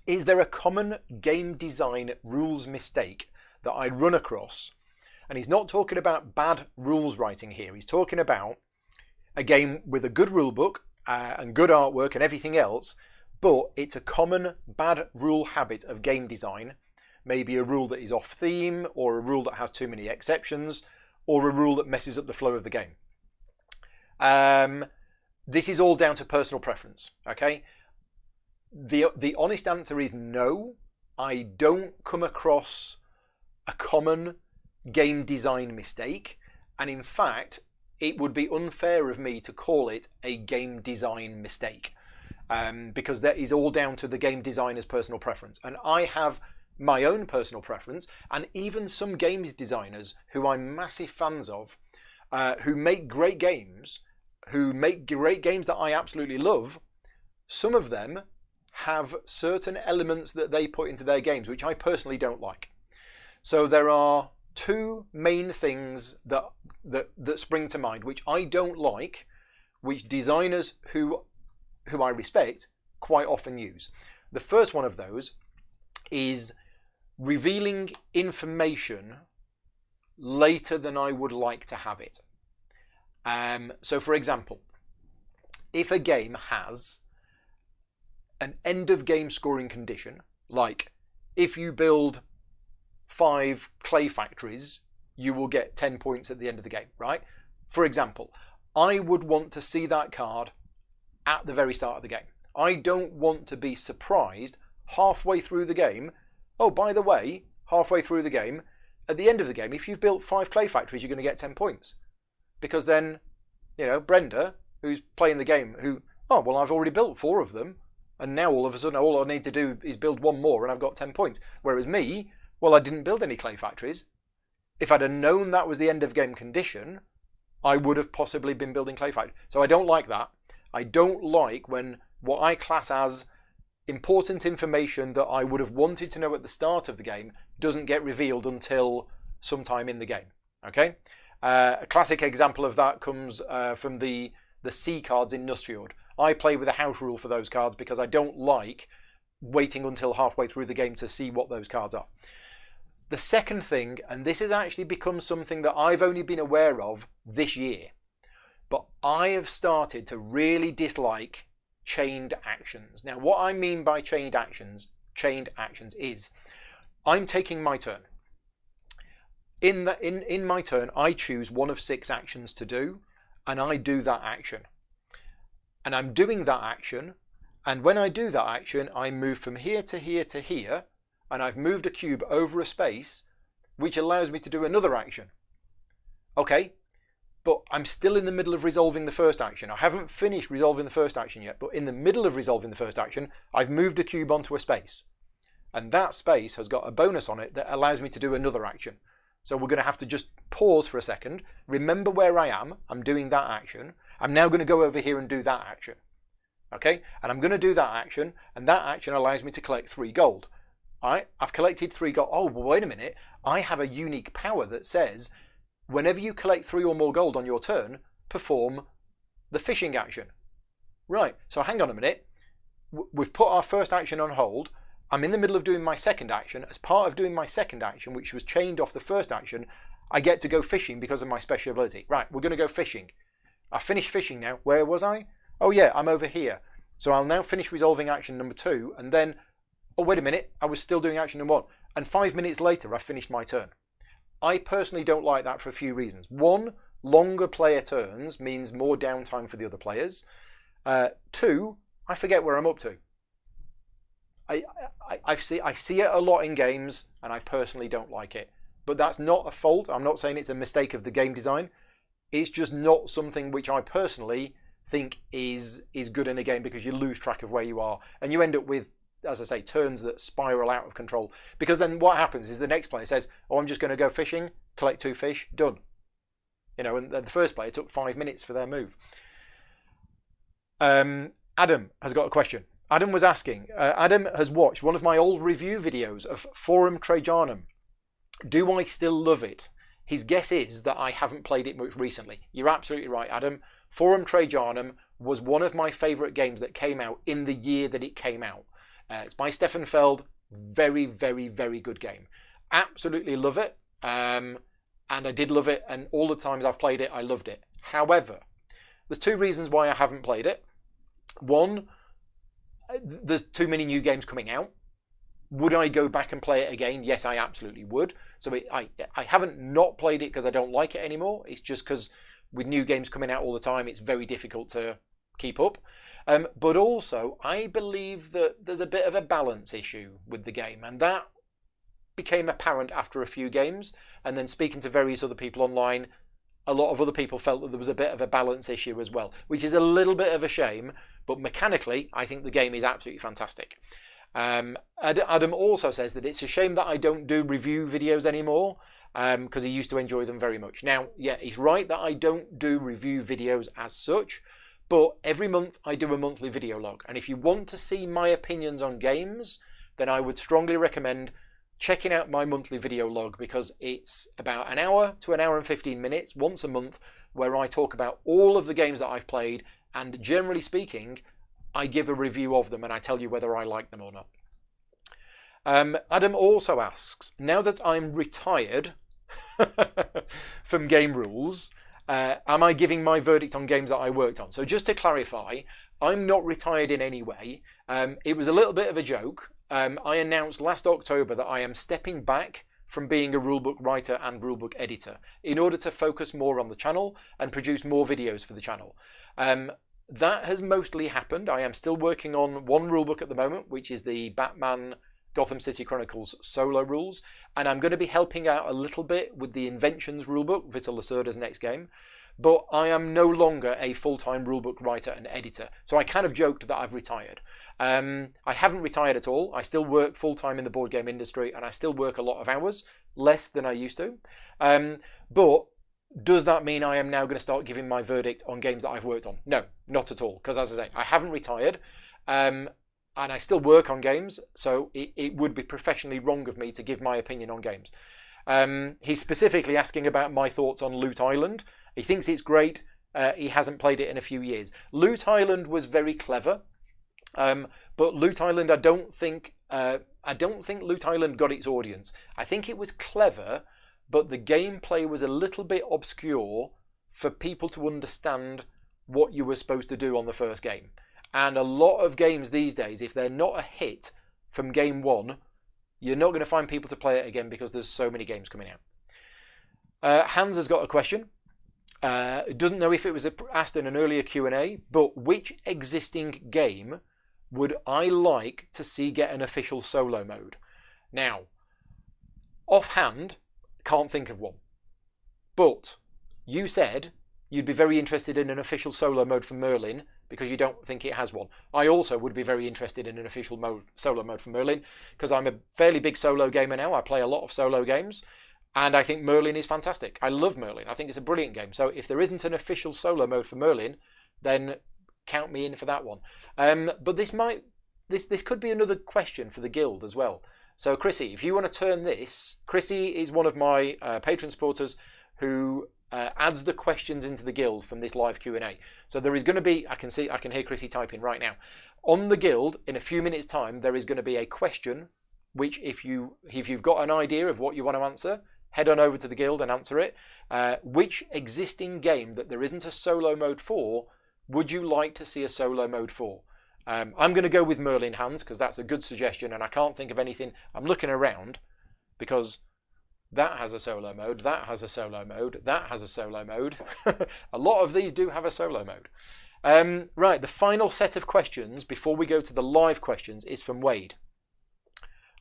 Is there a common game design rules mistake that I run across? And he's not talking about bad rules writing here. He's talking about a game with a good rule book and good artwork and everything else, but it's a common bad rule habit of game design. Maybe a rule that is off theme, or a rule that has too many exceptions, or a rule that messes up the flow of the game. This is all down to personal preference, okay? The honest answer is no. I don't come across a common game design mistake, and in fact, it would be unfair of me to call it a game design mistake, because that is all down to the game designer's personal preference. And I have my own personal preference, and even some games designers who I'm massive fans of, who make great games that I absolutely love, some of them have certain elements that they put into their games which I personally don't like. So there are 2 main things that spring to mind which I don't like, which designers who I respect quite often use. The first one of those is revealing information later than I would like to have it. So for example, if a game has an end of game scoring condition, like if you build 5 clay factories, you will get 10 points at the end of the game, right? For example, I would want to see that card at the very start of the game. I don't want to be surprised halfway through the game. Oh, by the way, halfway through the game, at the end of the game, if you've built 5 clay factories, you're going to get 10 points. Because then, Brenda, who's playing the game, I've already built 4 of them, and now all of a sudden all I need to do is build 1 more and I've got 10 points. Whereas me, I didn't build any clay factories. If I'd have known that was the end of game condition, I would have possibly been building clay factories. So I don't like that. I don't like when what I class as important information that I would have wanted to know at the start of the game doesn't get revealed until sometime in the game. Okay? A classic example of that comes from the C cards in Nustfjord. I play with a house rule for those cards because I don't like waiting until halfway through the game to see what those cards are. The second thing, and this has actually become something that I've only been aware of this year, but I have started to really dislike chained actions. Now, what I mean by chained actions is I'm taking my turn. In my turn, I choose one of 6 actions to do, and I do that action. And I'm doing that action, and when I do that action, I move from here to here to here, and I've moved a cube over a space, which allows me to do another action. Okay, but I'm still in the middle of resolving the first action. I haven't finished resolving the first action yet, but in the middle of resolving the first action, I've moved a cube onto a space. And that space has got a bonus on it that allows me to do another action. So we're going to have to just pause for a second, remember where I am, I'm doing that action. I'm now going to go over here and do that action. Okay, and I'm going to do that action, and that action allows me to collect 3 gold. Alright, I've collected 3 gold. Oh, but wait a minute, I have a unique power that says whenever you collect 3 or more gold on your turn, perform the fishing action. Right, so hang on a minute. We've put our first action on hold. I'm in the middle of doing my second action. As part of doing my second action, which was chained off the first action, I get to go fishing because of my special ability. Right, we're going to go fishing. I finished fishing now. Where was I? Oh yeah, I'm over here. So I'll now finish resolving action number 2, and then, oh wait a minute, I was still doing action number 1. And 5 minutes later, I finished my turn. I personally don't like that for a few reasons. 1, longer player turns means more downtime for the other players. 2, I forget where I'm up to. I see it a lot in games, and I personally don't like it. But that's not a fault. I'm not saying it's a mistake of the game design. It's just not something which I personally think is good in a game, because you lose track of where you are. And you end up with, as I say, turns that spiral out of control. Because then what happens is the next player says, oh, I'm just going to go fishing, collect 2 fish, done. And the first player took 5 minutes for their move. Adam has got a question. Adam was asking, Adam has watched one of my old review videos of Forum Trajanum. Do I still love it? His guess is that I haven't played it much recently. You're absolutely right, Adam. Forum Trajanum was one of my favourite games that came out in the year that it came out. It's by Stefan Feld. Very, very, very good game. Absolutely love it. And I did love it. And all the times I've played it, I loved it. However, there's 2 reasons why I haven't played it. 1, there's too many new games coming out. Would I go back and play it again? Yes, I absolutely would. So I haven't not played it because I don't like it anymore. It's just because with new games coming out all the time, it's very difficult to keep up. But also, I believe that there's a bit of a balance issue with the game, and that became apparent after a few games. And then speaking to various other people online, a lot of other people felt that there was a bit of a balance issue as well, which is a little bit of a shame. But mechanically, I think the game is absolutely fantastic. Adam also says that it's a shame that I don't do review videos anymore, because he used to enjoy them very much. Now, yeah, he's right that I don't do review videos as such, but every month I do a monthly video log. And if you want to see my opinions on games, then I would strongly recommend checking out my monthly video log, because it's about an hour to an hour and 15 minutes once a month where I talk about all of the games that I've played, and generally speaking, I give a review of them and I tell you whether I like them or not. Adam also asks, now that I'm retired from game rules, Am I giving my verdict on games that I worked on? So just to clarify, I'm not retired in any way. It was a little bit of a joke. I announced last October that I am stepping back from being a rulebook writer and rulebook editor in order to focus more on the channel and produce more videos for the channel. That has mostly happened. I am still working on one rulebook at the moment, which is the Batman Gotham City Chronicles solo rules, and I'm going to be helping out a little bit with the Inventions rulebook, Vital Lacerda's next game, but I am no longer a full-time rulebook writer and editor, so I kind of joked that I've retired. I haven't retired at all. I still work full-time in the board game industry, and I still work a lot of hours, less than I used to, but does that mean I am now going to start giving my verdict on games that I've worked on? No, not at all, because as I say, I haven't retired, and I still work on games, so it would be professionally wrong of me to give my opinion on games. He's specifically asking about my thoughts on Loot Island. He thinks it's great. He hasn't played it in a few years. Loot Island was very clever, but Loot Island, I don't think Loot Island got its audience. I think it was clever, but the gameplay was a little bit obscure for people to understand what you were supposed to do on the first game. And a lot of games these days, if they're not a hit from game one, you're not going to find people to play it again because there's so many games coming out. Hans has got a question. Doesn't know if it was asked in an earlier Q&A, but which existing game would I like to see get an official solo mode? Now, offhand, can't think of one. But you said you'd be very interested in an official solo mode for Merlin because you don't think it has one. I also would be very interested in an official solo mode for Merlin because I'm a fairly big solo gamer now. I play a lot of solo games and I think Merlin is fantastic. I love Merlin. I think it's a brilliant game. So if there isn't an official solo mode for Merlin, then count me in for that one. But this could be another question for the guild as well. So Chrissy, if you want to turn this, Chrissy is one of my patron supporters who adds the questions into the guild from this live Q&A. So there is going to be, I can hear Chrissy typing right now. On the guild, in a few minutes' time, there is going to be a question, which if you've got an idea of what you want to answer, head on over to the guild and answer it. Which existing game that there isn't a solo mode for, would you like to see a solo mode for? I'm going to go with Merlin, Hans, because that's a good suggestion, and I can't think of anything. I'm looking around because that has a solo mode, that has a solo mode, that has a solo mode. A lot of these do have a solo mode. Right, the final set of questions before we go to the live questions is from Wade.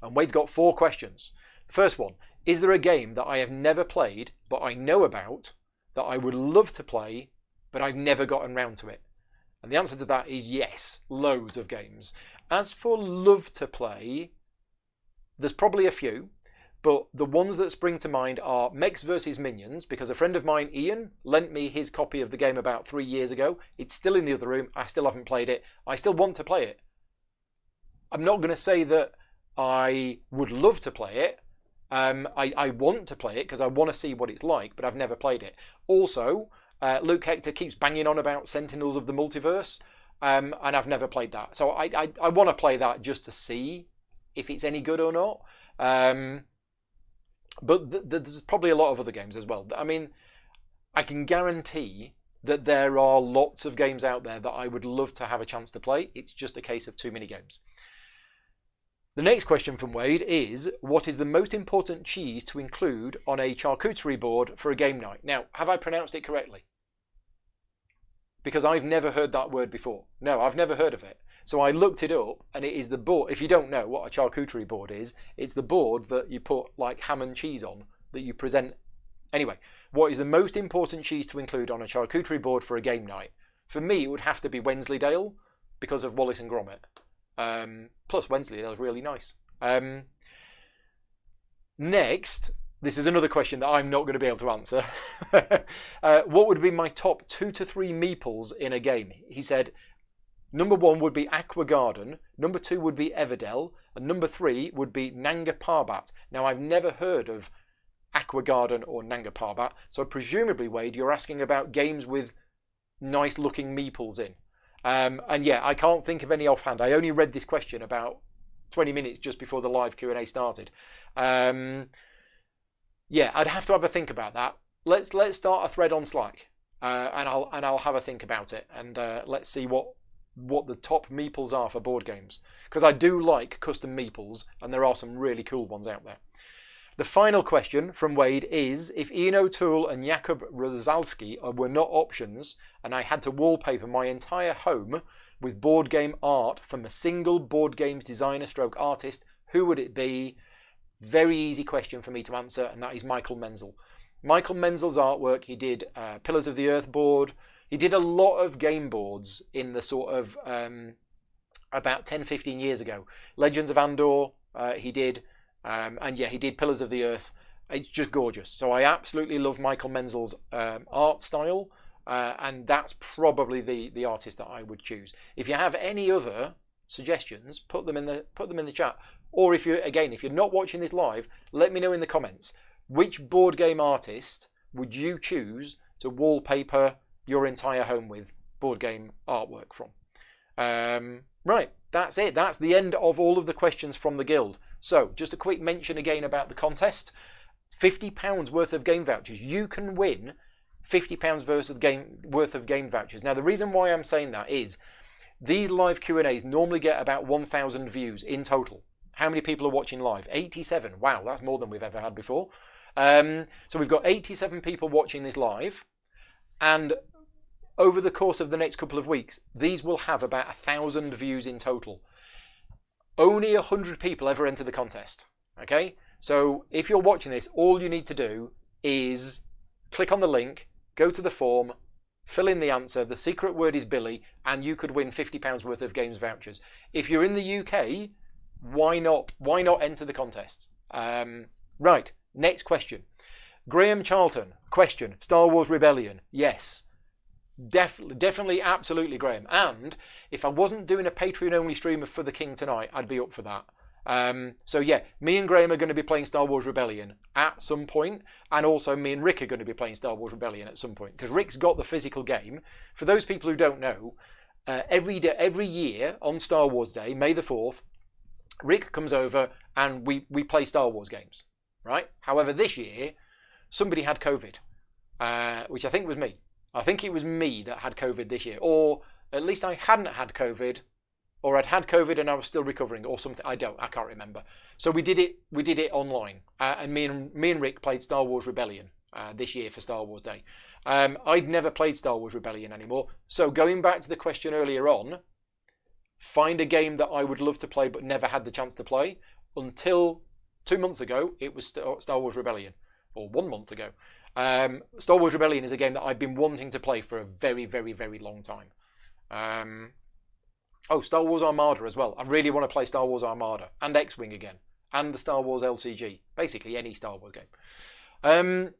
And Wade's got 4 questions. The first one, is there a game that I have never played but I know about that I would love to play but I've never gotten round to it? And the answer to that is yes, loads of games. As for love to play, there's probably a few, but the ones that spring to mind are Mechs vs Minions, because a friend of mine, Ian, lent me his copy of the game about 3 years ago. It's still in the other room. I still haven't played it. I still want to play it. I'm not going to say that I would love to play it. I want to play it because I want to see what it's like, but I've never played it. Also, Luke Hector keeps banging on about Sentinels of the Multiverse, and I've never played that. So I want to play that just to see if it's any good or not. But there's probably a lot of other games as well. I mean, I can guarantee that there are lots of games out there that I would love to have a chance to play. It's just a case of too many games. The next question from Wade is, what is the most important cheese to include on a charcuterie board for a game night? Now, have I pronounced it correctly? Because I've never heard that word before. No, I've never heard of it. So I looked it up, and it is the board. If you don't know what a charcuterie board is, it's the board that you put like ham and cheese on, that you present. Anyway, what is the most important cheese to include on a charcuterie board for a game night? For me, it would have to be Wensleydale, because of Wallace and Gromit. Plus, Wensleydale is really nice. Next, this is another question that I'm not going to be able to answer. What would be my top 2 to 3 meeples in a game? He said, number 1 would be Aqua Garden, number 2 would be Everdell, and number 3 would be Nanga Parbat. Now, I've never heard of Aqua Garden or Nanga Parbat, so presumably, Wade, you're asking about games with nice-looking meeples in. And yeah, I can't think of any offhand. I only read this question about 20 minutes just before the live Q&A started. Yeah, I'd have to have a think about that. Let's start a thread on Slack and I'll have a think about it, and let's see what the top meeples are for board games, because I do like custom meeples, and there are some really cool ones out there. The final question from Wade is, if Ian O'Toole and Jakub Rozalski were not options, and I had to wallpaper my entire home with board game art from a single board games designer stroke artist, who would it be? Very easy question for me to answer, and that is Michael Menzel. Michael Menzel's artwork, he did Pillars of the Earth board. He did a lot of game boards in the sort of about 10-15 years ago. Legends of Andor, he did. And yeah, he did Pillars of the Earth. It's just gorgeous. So I absolutely love Michael Menzel's art style, and that's probably the artist that I would choose. If you have any other suggestions, put them in the chat. Or if you're not watching this live, let me know in the comments, which board game artist would you choose to wallpaper your entire home with board game artwork from? Right, that's it. That's the end of all of the questions from the guild. So, just a quick mention again about the contest. £50 worth of game vouchers. You can win £50 worth of game vouchers. Now, the reason why I'm saying that is these live Q&As normally get about 1,000 views in total. How many people are watching live? 87. Wow, that's more than we've ever had before. So we've got 87 people watching this live, and over the course of the next couple of weeks, these will have about 1,000 views in total. Only 100 people ever enter the contest. Okay? So if you're watching this, all you need to do is click on the link, go to the form, fill in the answer, the secret word is Billy, and you could win £50 worth of games vouchers. If you're in the UK, why not enter the contest? Right, next question. Graham Charlton, question, Star Wars Rebellion. Yes. Definitely, absolutely, Graham. And if I wasn't doing a Patreon-only stream for the King tonight, I'd be up for that. So yeah, me and Graham are going to be playing Star Wars Rebellion at some point, and also me and Rick are going to be playing Star Wars Rebellion at some point, because Rick's got the physical game. For those people who don't know, every year on Star Wars Day, May the 4th, Rick comes over and we play Star Wars games, right? However, this year, somebody had COVID, which I think was me. I think it was me that had COVID this year, or at least I hadn't had COVID, or I'd had COVID and I was still recovering, or something. I can't remember. So we did it online, and me and Rick played Star Wars Rebellion this year for Star Wars Day. I'd never played Star Wars Rebellion anymore. So going back to the question earlier on, find a game that I would love to play but never had the chance to play. Until 2 months ago, it was Star Wars Rebellion, or 1 month ago. Star Wars Rebellion is a game that I've been wanting to play for a very, very, very long time. Star Wars Armada as well. I really want to play Star Wars Armada and X-Wing again, and the Star Wars LCG. Basically, any Star Wars game.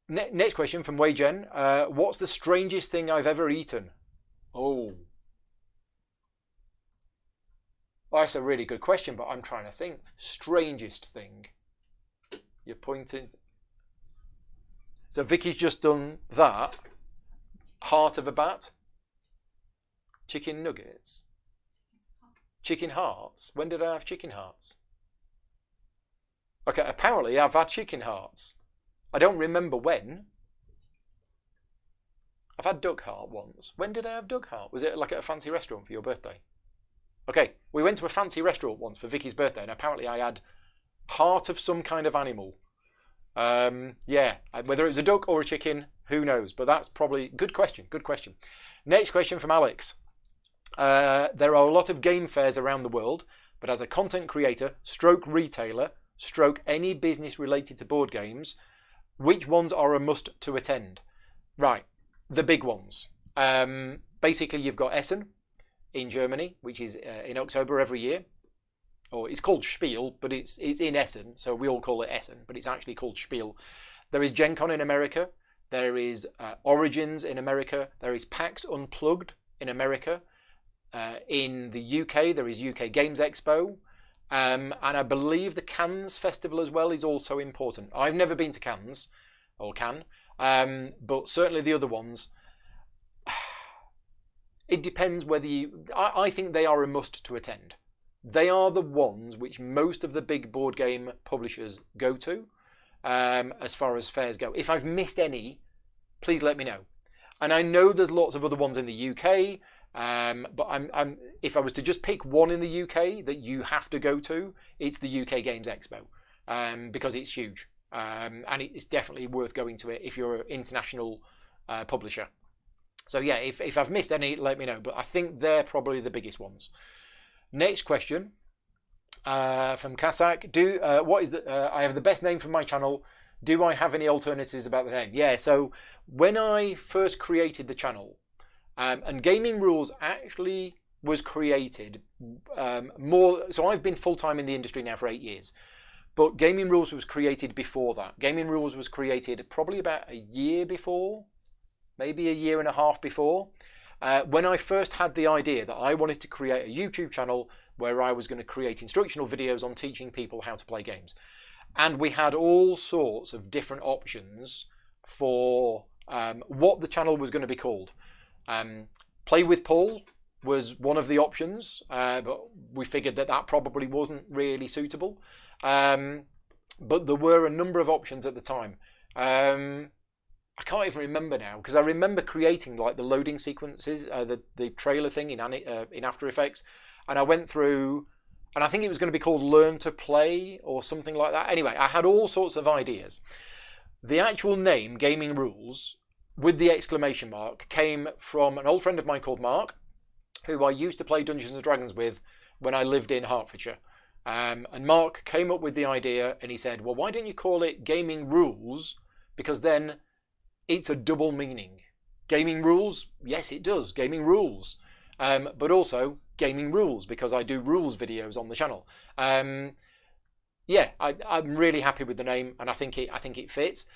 Next question from Wei Jen. What's the strangest thing I've ever eaten? Oh, that's a really good question, but I'm trying to think. Strangest thing. You're pointing. So Vicky's just done that. Heart of a bat. Chicken nuggets. Chicken hearts. When did I have chicken hearts? Okay, apparently I've had chicken hearts. I don't remember when. I've had duck heart once. When did I have duck heart? Was it like at a fancy restaurant for your birthday? Okay, we went to a fancy restaurant once for Vicky's birthday, and apparently I had heart of some kind of animal. Yeah, whether it was a duck or a chicken, who knows? But that's probably good question. Good question. Next question from Alex. There are a lot of game fairs around the world, but as a content creator, stroke retailer, stroke any business related to board games, which ones are a must to attend? Right, the big ones. Basically, you've got Essen in Germany, which is in October every year. Or it's called Spiel, but it's in Essen, so we all call it Essen, but it's actually called Spiel. There is Gen Con in America. There is Origins in America. There is PAX Unplugged in America. In the UK, there is UK Games Expo. And I believe the Cannes Festival as well is also important. I've never been to Cannes, or Cannes, but certainly the other ones. It depends whether you... I think they are a must to attend. They are the ones which most of the big board game publishers go to, as far as fairs go. If I've missed any, please let me know. And I know there's lots of other ones in the UK, but if I was to just pick one in the UK that you have to go to, it's the UK Games Expo, because it's huge, and it's definitely worth going to it if you're an international publisher. So yeah, if I've missed any, let me know. But I think they're probably the biggest ones. Next question from Kasak. I have the best name for my channel. Do I have any alternatives about the name? Yeah, so when I first created the channel, and Gaming Rules actually was created so I've been full-time in the industry now for 8 years. But Gaming Rules was created before that. Gaming Rules was created probably about a year before, maybe a year and a half before, when I first had the idea that I wanted to create a YouTube channel where I was going to create instructional videos on teaching people how to play games. And we had all sorts of different options for what the channel was going to be called. Play with Paul was one of the options, but we figured that probably wasn't really suitable. But there were a number of options at the time. I can't even remember now, because I remember creating like the loading sequences, the trailer thing in After Effects, and I went through, and I think it was going to be called Learn to Play or something like that. Anyway, I had all sorts of ideas. The actual name, Gaming Rules, with the exclamation mark, came from an old friend of mine called Mark, who I used to play Dungeons and Dragons with when I lived in Hertfordshire. And Mark came up with the idea, and he said, well, why don't you call it Gaming Rules? Because then it's a double meaning. Gaming rules? Yes, it does. Gaming rules. But also gaming rules, because I do rules videos on the channel. Yeah, I'm really happy with the name, and I think it fits.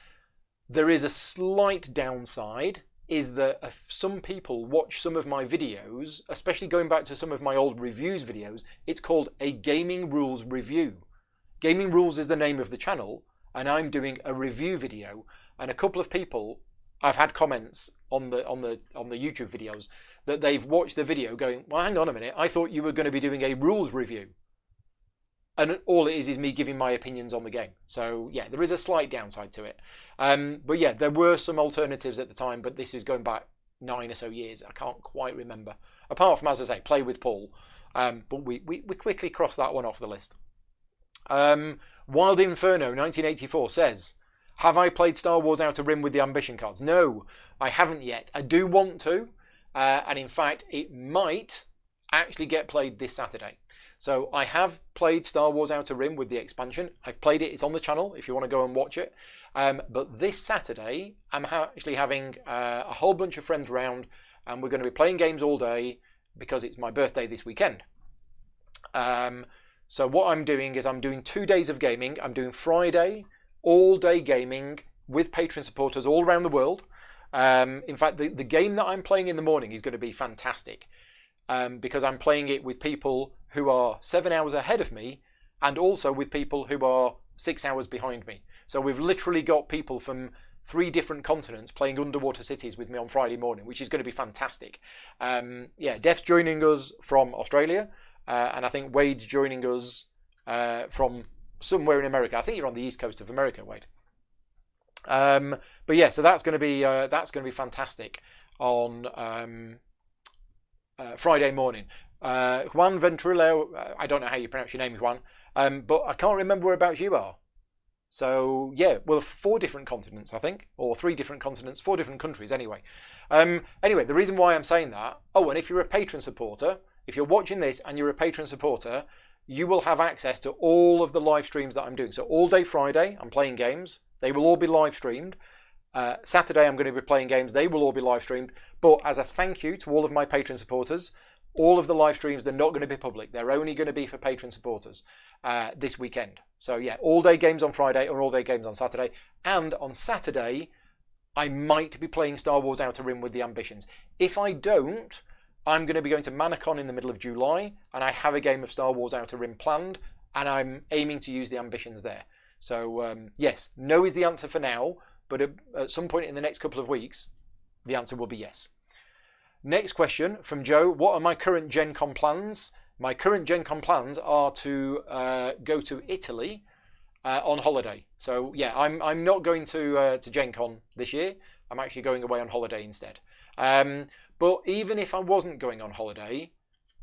There is a slight downside, is that if some people watch some of my videos, especially going back to some of my old reviews videos, it's called a Gaming Rules review. Gaming Rules is the name of the channel, and I'm doing a review video. And a couple of people, I've had comments on the YouTube videos that they've watched the video going, well, hang on a minute, I thought you were going to be doing a rules review. And all it is me giving my opinions on the game. So yeah, there is a slight downside to it. But yeah, there were some alternatives at the time, but this is going back 9 or so years. I can't quite remember. Apart from, as I say, Play with Paul. But we quickly crossed that one off the list. Wild Inferno 1984 says, have I played Star Wars Outer Rim with the ambition cards? No, I haven't yet. I do want to. And in fact, it might actually get played this Saturday. So I have played Star Wars Outer Rim with the expansion. I've played it. It's on the channel if you want to go and watch it. But this Saturday, I'm actually having a whole bunch of friends around, and we're going to be playing games all day because it's my birthday this weekend. So what I'm doing is I'm doing 2 days of gaming. I'm doing Friday, all-day gaming with Patreon supporters all around the world. In fact, the game that I'm playing in the morning is going to be fantastic. Because I'm playing it with people who are 7 hours ahead of me, and also with people who are 6 hours behind me. So we've literally got people from 3 different continents playing Underwater Cities with me on Friday morning, which is going to be fantastic. Yeah, Def's joining us from Australia, and I think Wade's joining us from somewhere in America. I think you're on the east coast of America, Wade. But yeah, so that's going to be fantastic on Friday morning. Juan Venturillo, I don't know how you pronounce your name, Juan, but I can't remember whereabouts you are. So yeah, well, 4 different continents, I think, or 3 different continents, 4 different countries anyway. Anyway, the reason why I'm saying that, and if you're a Patreon supporter, if you're watching this and you're a Patreon supporter, you will have access to all of the live streams that I'm doing. So all day Friday, I'm playing games. They will all be live streamed. Saturday, I'm going to be playing games. They will all be live streamed. But as a thank you to all of my Patreon supporters, all of the live streams, they're not going to be public. They're only going to be for Patreon supporters this weekend. So yeah, all day games on Friday or all day games on Saturday. And on Saturday, I might be playing Star Wars Outer Rim with the Ambitions. If I don't, I'm going to be going to Manacon in the middle of July, and I have a game of Star Wars Outer Rim planned, and I'm aiming to use the Ambitions there. So yes, no is the answer for now, but at some point in the next couple of weeks, the answer will be yes. Next question from Joe. What are my current Gen Con plans? My current Gen Con plans are to go to Italy on holiday. So yeah, I'm not going to Gen Con this year. I'm actually going away on holiday instead. But even if I wasn't going on holiday,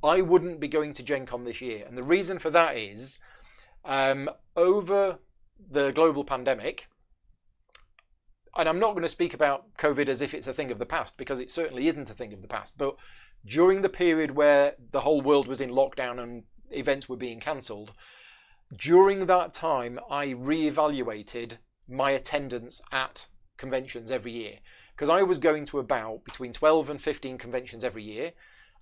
I wouldn't be going to Gen Con this year. And the reason for that is, over the global pandemic, and I'm not going to speak about COVID as if it's a thing of the past, because it certainly isn't a thing of the past, but during the period where the whole world was in lockdown and events were being cancelled, during that time I reevaluated my attendance at conventions every year, because I was going to about between 12 and 15 conventions every year,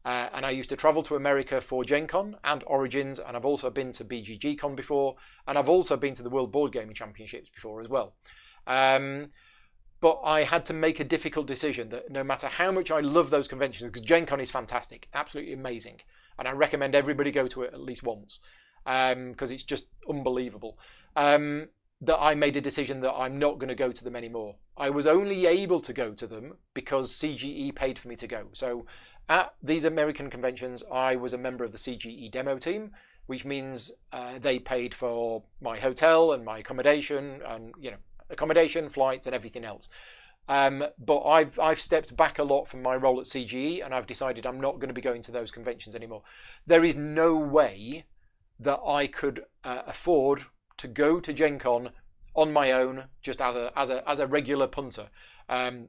and I used to travel to America for Gen Con and Origins, and I've also been to BGG Con before, and I've also been to the World Board Gaming Championships before as well. But I had to make a difficult decision that no matter how much I love those conventions, because Gen Con is fantastic, absolutely amazing, and I recommend everybody go to it at least once, because it's just unbelievable, that I made a decision that I'm not going to go to them anymore. I was only able to go to them because CGE paid for me to go. So at these American conventions, I was a member of the CGE demo team, which means they paid for my hotel and my accommodation and, accommodation, flights and everything else. But I've stepped back a lot from my role at CGE, and I've decided I'm not going to be going to those conventions anymore. There is no way that I could afford to go to Gen Con on my own, just as a regular punter.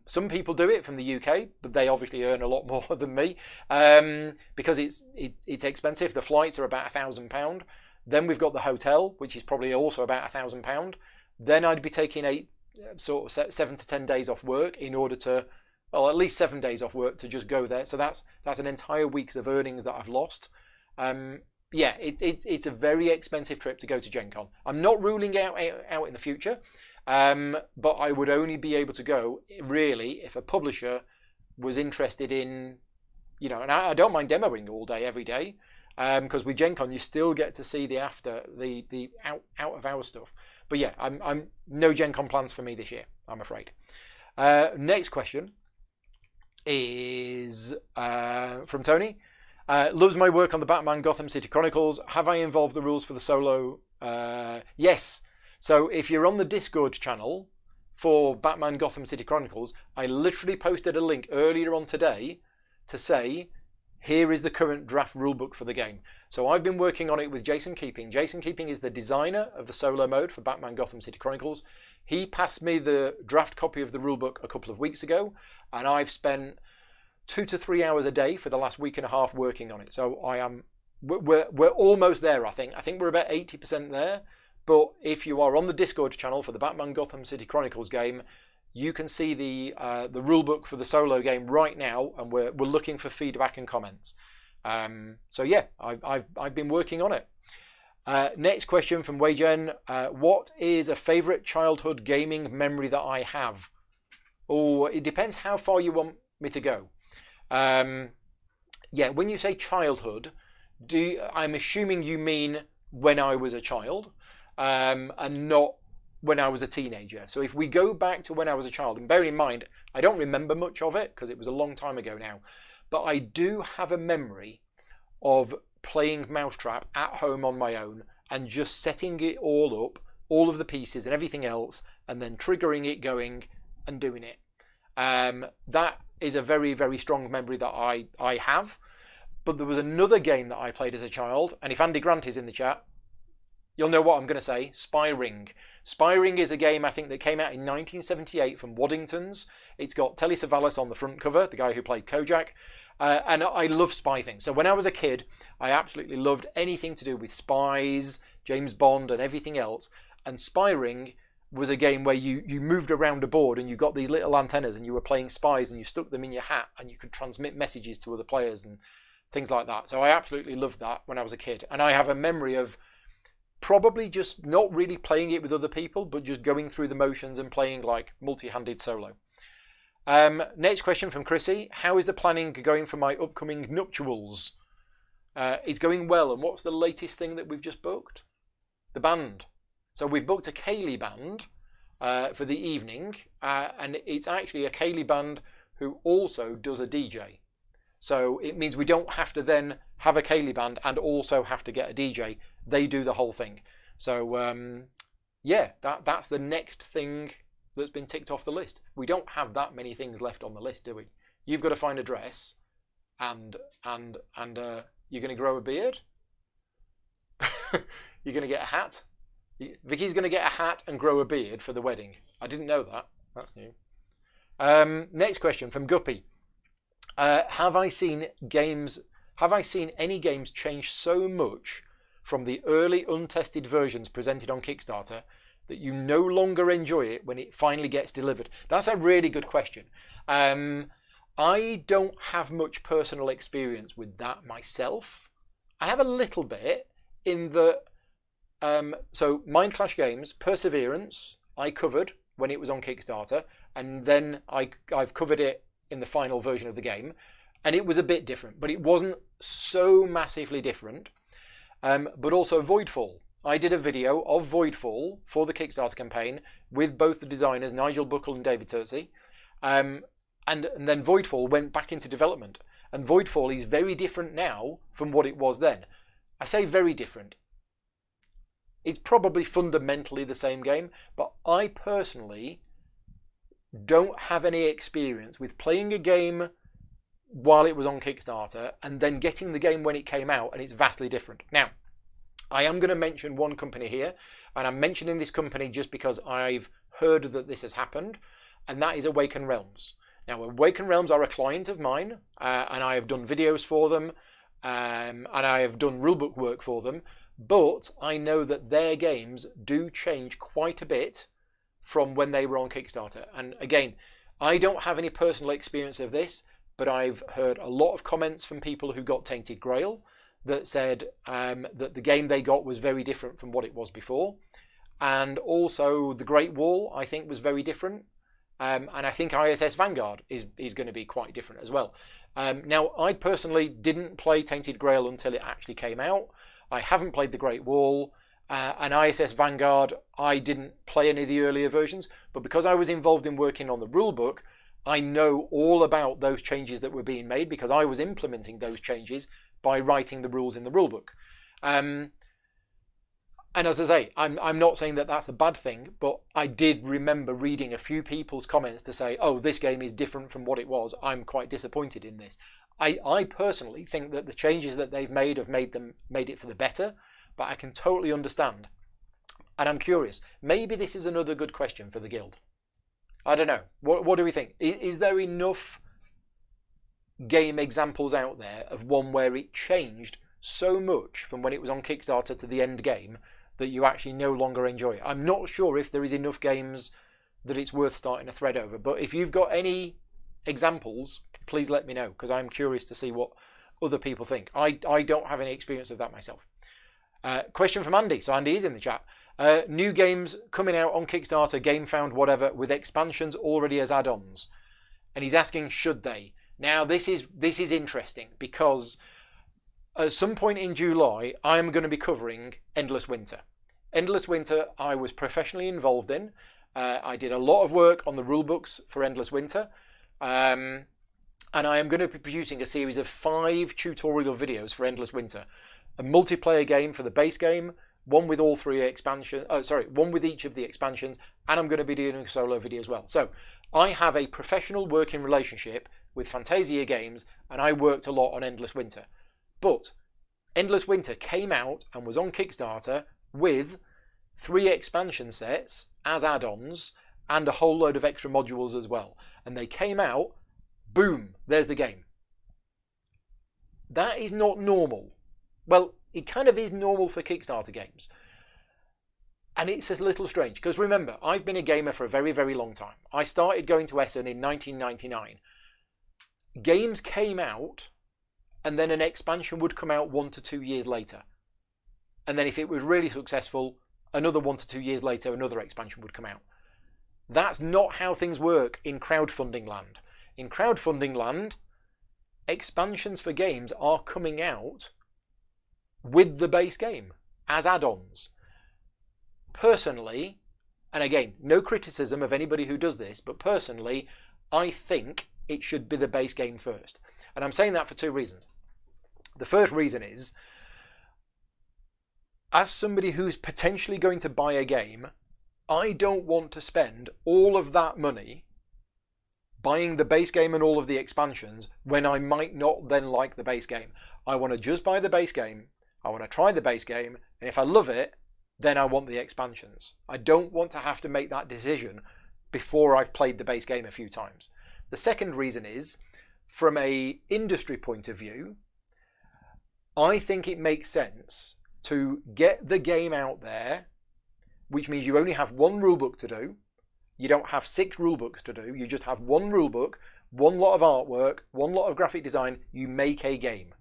Some people do it from the UK, but they obviously earn a lot more than me, because it's expensive. The flights are about £1,000. Then we've got the hotel, which is probably also about £1,000. Then I'd be taking 7 to 10 days off work in order to, well, at least 7 days off work to just go there. So that's an entire week's of earnings that I've lost. It's a very expensive trip to go to Gen Con. I'm not ruling out in the future, but I would only be able to go really if a publisher was interested in, and I don't mind demoing all day, every day, because with Gen Con you still get to see the out of hours stuff. But yeah, I'm no Gen Con plans for me this year, I'm afraid. Next question is from Tony. Loves my work on the Batman Gotham City Chronicles. Have I involved the rules for the solo? Yes. So if you're on the Discord channel for Batman Gotham City Chronicles, I literally posted a link earlier on today to say, here is the current draft rulebook for the game. So I've been working on it with Jason Keeping. Jason Keeping is the designer of the solo mode for Batman Gotham City Chronicles. He passed me the draft copy of the rulebook a couple of weeks ago, and I've spent 2 to 3 hours a day for the last week and a half working on it. So we're almost there, I think. I think we're about 80% there. But if you are on the Discord channel for the Batman Gotham City Chronicles game, you can see the rulebook for the solo game right now, and we're looking for feedback and comments. So yeah, I've been working on it. Next question from Weijen. What is a favourite childhood gaming memory that I have? Oh, it depends how far you want me to go. When you say childhood, I'm assuming you mean when I was a child, and not when I was a teenager. So if we go back to when I was a child, and bearing in mind, I don't remember much of it because it was a long time ago now, but I do have a memory of playing Mousetrap at home on my own and just setting it all up, all of the pieces and everything else, and then triggering it going and doing it. That is a very, very strong memory that I have. But there was another game that I played as a child, and if Andy Grant is in the chat, you'll know what I'm going to say. Spy Ring. Spy Ring is a game I think that came out in 1978 from Waddington's. It's got Telly Savalas on the front cover, the guy who played Kojak. And I love spy things. So when I was a kid, I absolutely loved anything to do with spies, James Bond and everything else. And Spy Ring was a game where you moved around a board and you got these little antennas and you were playing spies and you stuck them in your hat and you could transmit messages to other players and things like that. So I absolutely loved that when I was a kid. And I have a memory of probably just not really playing it with other people, but just going through the motions and playing like multi-handed solo. Next question from Chrissy. How is the planning going for my upcoming nuptials? It's going well. And what's the latest thing that we've just booked? The band. So we've booked a Kaylee band for the evening, and it's actually a Kaylee band who also does a DJ. So it means we don't have to then have a Kaylee band and also have to get a DJ. They do the whole thing. So that's the next thing that's been ticked off the list. We don't have that many things left on the list, do we? you've got to find a dress, and you're going to grow a beard. You're going to get a hat. Vicky's going to get a hat and grow a beard for the wedding. I didn't know that. That's new. Next question from Guppy. Have I seen any games change so much from the early untested versions presented on Kickstarter that you no longer enjoy it when it finally gets delivered? That's a really good question. I don't have much personal experience with that myself. I have a little bit in the... so Mind Clash Games, Perseverance, I covered when it was on Kickstarter, and then I've covered it in the final version of the game, and it was a bit different, but it wasn't so massively different. But also Voidfall. I did a video of Voidfall for the Kickstarter campaign with both the designers, Nigel Buckle and David Turtsey. And then Voidfall went back into development. And Voidfall is very different now from what it was then. I say very different. It's probably fundamentally the same game, but I personally don't have any experience with playing a game while it was on Kickstarter and then getting the game when it came out, and it's vastly different. Now, I am going to mention one company here, and I'm mentioning this company just because I've heard that this has happened, and that is Awaken Realms. Now, Awaken Realms are a client of mine, and I have done videos for them, and I have done rulebook work for them, but I know that their games do change quite a bit from when they were on Kickstarter. And again, I don't have any personal experience of this, but I've heard a lot of comments from people who got Tainted Grail that said that the game they got was very different from what it was before. And also the Great Wall, I think, was very different. And I think ISS Vanguard is going to be quite different as well. Now, I personally didn't play Tainted Grail until it actually came out. I haven't played the Great Wall. And ISS Vanguard, I didn't play any of the earlier versions. But because I was involved in working on the rulebook, I know all about those changes that were being made because I was implementing those changes by writing the rules in the rulebook. And as I say, I'm not saying that that's a bad thing, but I did remember reading a few people's comments to say, oh, this game is different from what it was. I'm quite disappointed in this. I personally think that the changes that they've made have made it for the better, but I can totally understand. And I'm curious, maybe this is another good question for the guild. I don't know. What do we think? Is there enough game examples out there of one where it changed so much from when it was on Kickstarter to the end game that you actually no longer enjoy it? I'm not sure if there is enough games that it's worth starting a thread over, but if you've got any examples, please let me know, because I'm curious to see what other people think. I don't have any experience of that myself. Question from Andy. So Andy is in the chat. New games coming out on Kickstarter, GameFound, whatever, with expansions already as add-ons. And he's asking, should they? Now, this is interesting because at some point in July, I am going to be covering Endless Winter. Endless Winter, I was professionally involved in. I did a lot of work on the rulebooks for Endless Winter. And I am going to be producing a series of 5 tutorial videos for Endless Winter. A multiplayer game for the base game, one with all 3 expansions, one with each of the expansions, and I'm going to be doing a solo video as well. So I have a professional working relationship with Fantasia Games, and I worked a lot on Endless Winter. But Endless Winter came out and was on Kickstarter with 3 expansion sets as add-ons and a whole load of extra modules as well. And they came out, boom, there's the game. That is not normal. Well, it kind of is normal for Kickstarter games. And it's a little strange, because remember, I've been a gamer for a very, very long time. I started going to Essen in 1999. Games came out, and then an expansion would come out 1 to 2 years later. And then if it was really successful, another 1 to 2 years later, another expansion would come out. That's not how things work in crowdfunding land. In crowdfunding land, expansions for games are coming out with the base game as add-ons. Personally, and again, no criticism of anybody who does this, but personally, I think it should be the base game first. And I'm saying that for 2 reasons. The first reason is, as somebody who's potentially going to buy a game, I don't want to spend all of that money buying the base game and all of the expansions when I might not then like the base game. I want to just buy the base game. I want to try the base game. And if I love it, then I want the expansions. I don't want to have to make that decision before I've played the base game a few times. The second reason is, from an industry point of view, I think it makes sense to get the game out there, which means you only have one rulebook to do. You don't have 6 rulebooks to do. You just have one rulebook, one lot of artwork, one lot of graphic design. You make a game.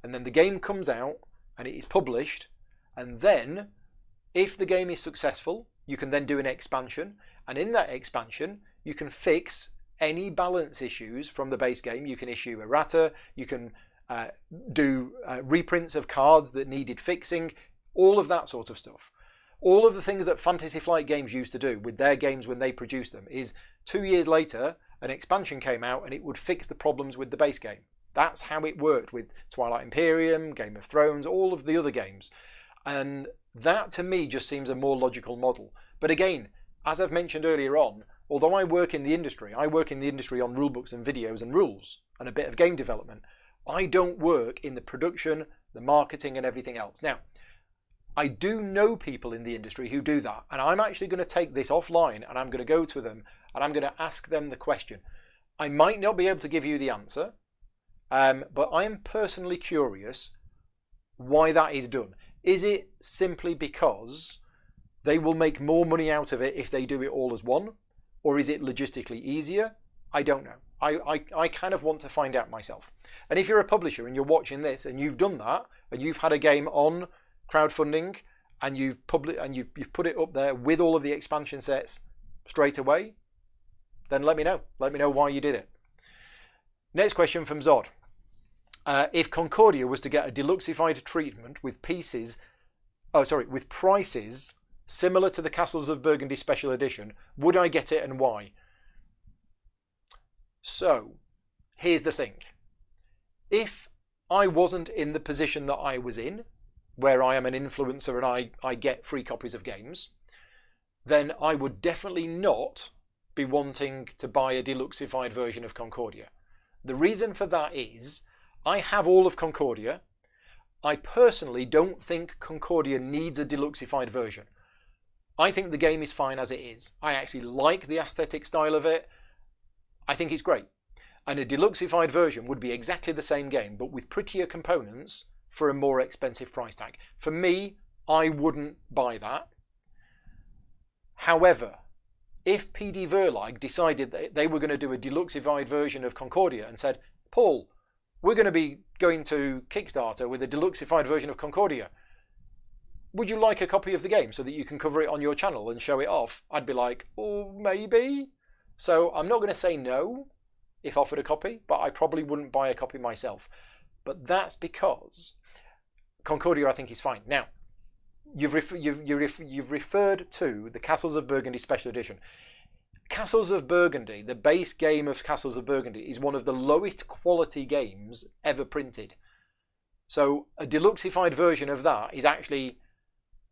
And then the game comes out and it is published. And then, if the game is successful, you can then do an expansion. And in that expansion, you can fix any balance issues from the base game. You can issue errata. You can do reprints of cards that needed fixing. All of that sort of stuff. All of the things that Fantasy Flight Games used to do with their games when they produced them is 2 years later, an expansion came out and it would fix the problems with the base game. That's how it worked with Twilight Imperium, Game of Thrones, all of the other games. And that to me just seems a more logical model. But again, as I've mentioned earlier on, although I work in the industry on rulebooks and videos and rules and a bit of game development. I don't work in the production, the marketing and everything else. Now, I do know people in the industry who do that, and I'm actually going to take this offline and I'm going to go to them and I'm going to ask them the question. I might not be able to give you the answer, but I am personally curious why that is done. Is it simply because they will make more money out of it if they do it all as one? Or is it logistically easier? I don't know. I kind of want to find out myself. And if you're a publisher and you're watching this and you've done that and you've had a game on crowdfunding and you've put it up there with all of the expansion sets straight away, then let me know. Let me know why you did it. Next question from Zod. If Concordia was to get a deluxified treatment with with prices similar to the Castles of Burgundy Special Edition, would I get it and why? So, here's the thing. If I wasn't in the position that I was in, where I am an influencer and I get free copies of games, then I would definitely not be wanting to buy a deluxified version of Concordia. The reason for that is, I have all of Concordia. I personally don't think Concordia needs a deluxified version. I think the game is fine as it is. I actually like the aesthetic style of it. I think it's great. And a deluxified version would be exactly the same game, but with prettier components for a more expensive price tag. For me, I wouldn't buy that. However, if PD Verlag decided that they were going to do a deluxified version of Concordia and said, Paul, we're going to be going to Kickstarter with a deluxified version of Concordia. Would you like a copy of the game so that you can cover it on your channel and show it off? I'd be like, oh, maybe. So I'm not going to say no if offered a copy, but I probably wouldn't buy a copy myself. But that's because Concordia, I think, is fine. Now, you've referred to the Castles of Burgundy Special Edition. Castles of Burgundy, the base game of Castles of Burgundy, is one of the lowest quality games ever printed. So a deluxified version of that is actually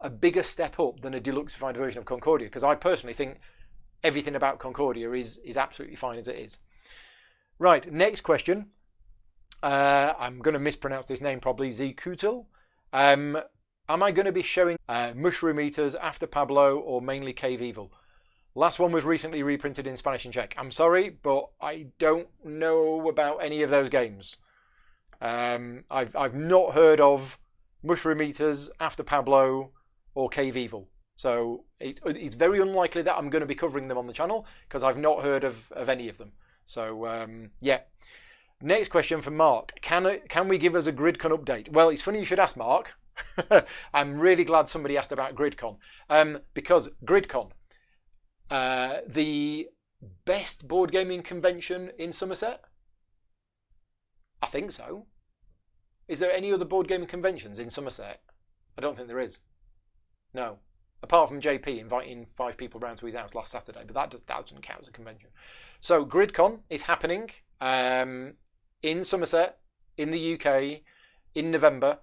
a bigger step up than a deluxified version of Concordia, because I personally think everything about Concordia is absolutely fine as it is. Right, next question. I'm going to mispronounce this name probably, Zkutel. Am I going to be showing Mushroom Eaters, After Pablo, or mainly Cave Evil? Last one was recently reprinted in Spanish and Czech. I'm sorry, but I don't know about any of those games. I've not heard of Mushroom Eaters, After Pablo, or Cave Evil. So it's very unlikely that I'm going to be covering them on the channel because I've not heard of any of them. So, yeah. Next question from Mark. Can we give us a Gridcon update? Well, it's funny you should ask, Mark. I'm really glad somebody asked about Gridcon. Because Gridcon, the best board gaming convention in Somerset? I think so. Is there any other board gaming conventions in Somerset? I don't think there is. No. Apart from JP inviting 5 people round to his house last Saturday, but that doesn't count as a convention. So Gridcon is happening in Somerset, in the UK, in November.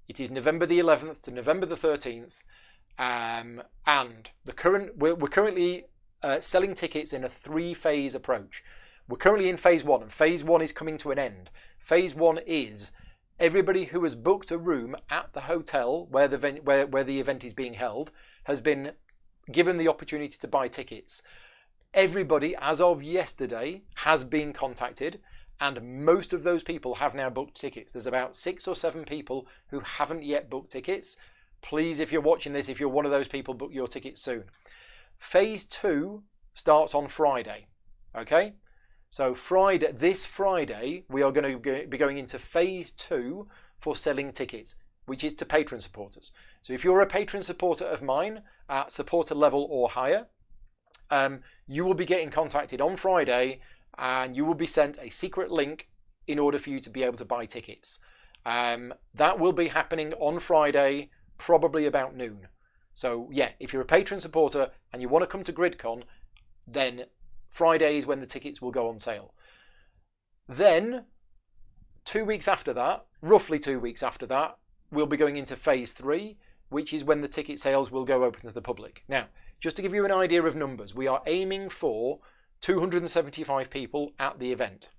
It is November the 11th to November the 13th. And we're currently selling tickets in a 3-phase approach. We're currently in phase 1, and phase 1 is coming to an end. Phase 1 is everybody who has booked a room at the hotel where the event is being held has been given the opportunity to buy tickets. Everybody, as of yesterday, has been contacted, and most of those people have now booked tickets. There's about 6 or 7 people who haven't yet booked tickets. Please, if you're watching this, if you're one of those people, book your tickets soon. Phase 2 starts on Friday. Okay? So this Friday, we are going to be going into phase 2 for selling tickets, which is to patron supporters. So if you're a patron supporter of mine at supporter level or higher, you will be getting contacted on Friday, and you will be sent a secret link in order for you to be able to buy tickets. That will be happening on Friday, probably about noon. So yeah, if you're a patron supporter and you want to come to Gridcon, then Friday is when the tickets will go on sale. Then, 2 weeks after that, roughly 2 weeks after that, we'll be going into phase 3, which is when the ticket sales will go open to the public. Now, just to give you an idea of numbers, we are aiming for 275 people at the event.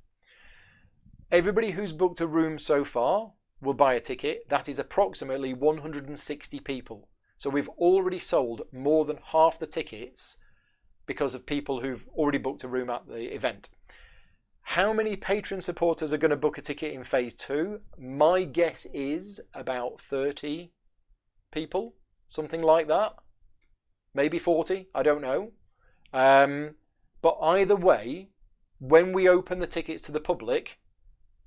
Everybody who's booked a room so far will buy a ticket. That is approximately 160 people. So we've already sold more than half the tickets because of people who've already booked a room at the event. How many patron supporters are going to book a ticket in phase 2? My guess is about 30 people, something like that. Maybe 40, I don't know. But either way, when we open the tickets to the public,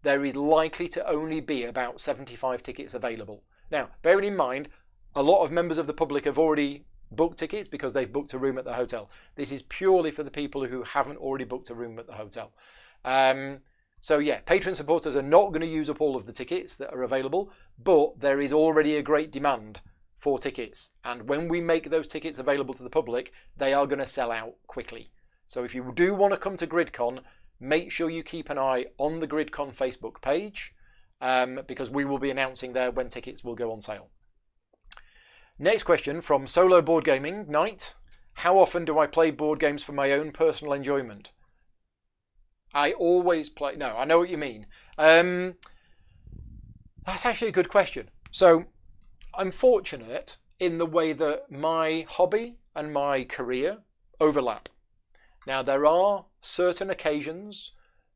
there is likely to only be about 75 tickets available. Now, bearing in mind, a lot of members of the public have already booked tickets because they've booked a room at the hotel. This is purely for the people who haven't already booked a room at the hotel. So yeah, patron supporters are not going to use up all of the tickets that are available, but there is already a great demand for tickets. And when we make those tickets available to the public, they are going to sell out quickly. So if you do want to come to Gridcon, make sure you keep an eye on the Gridcon Facebook page, because we will be announcing there when tickets will go on sale. Next question from Solo Board Gaming Night. How often do I play board games for my own personal enjoyment? I always play... No, I know what you mean. That's actually a good question. So I'm fortunate in the way that my hobby and my career overlap. Now, there are certain occasions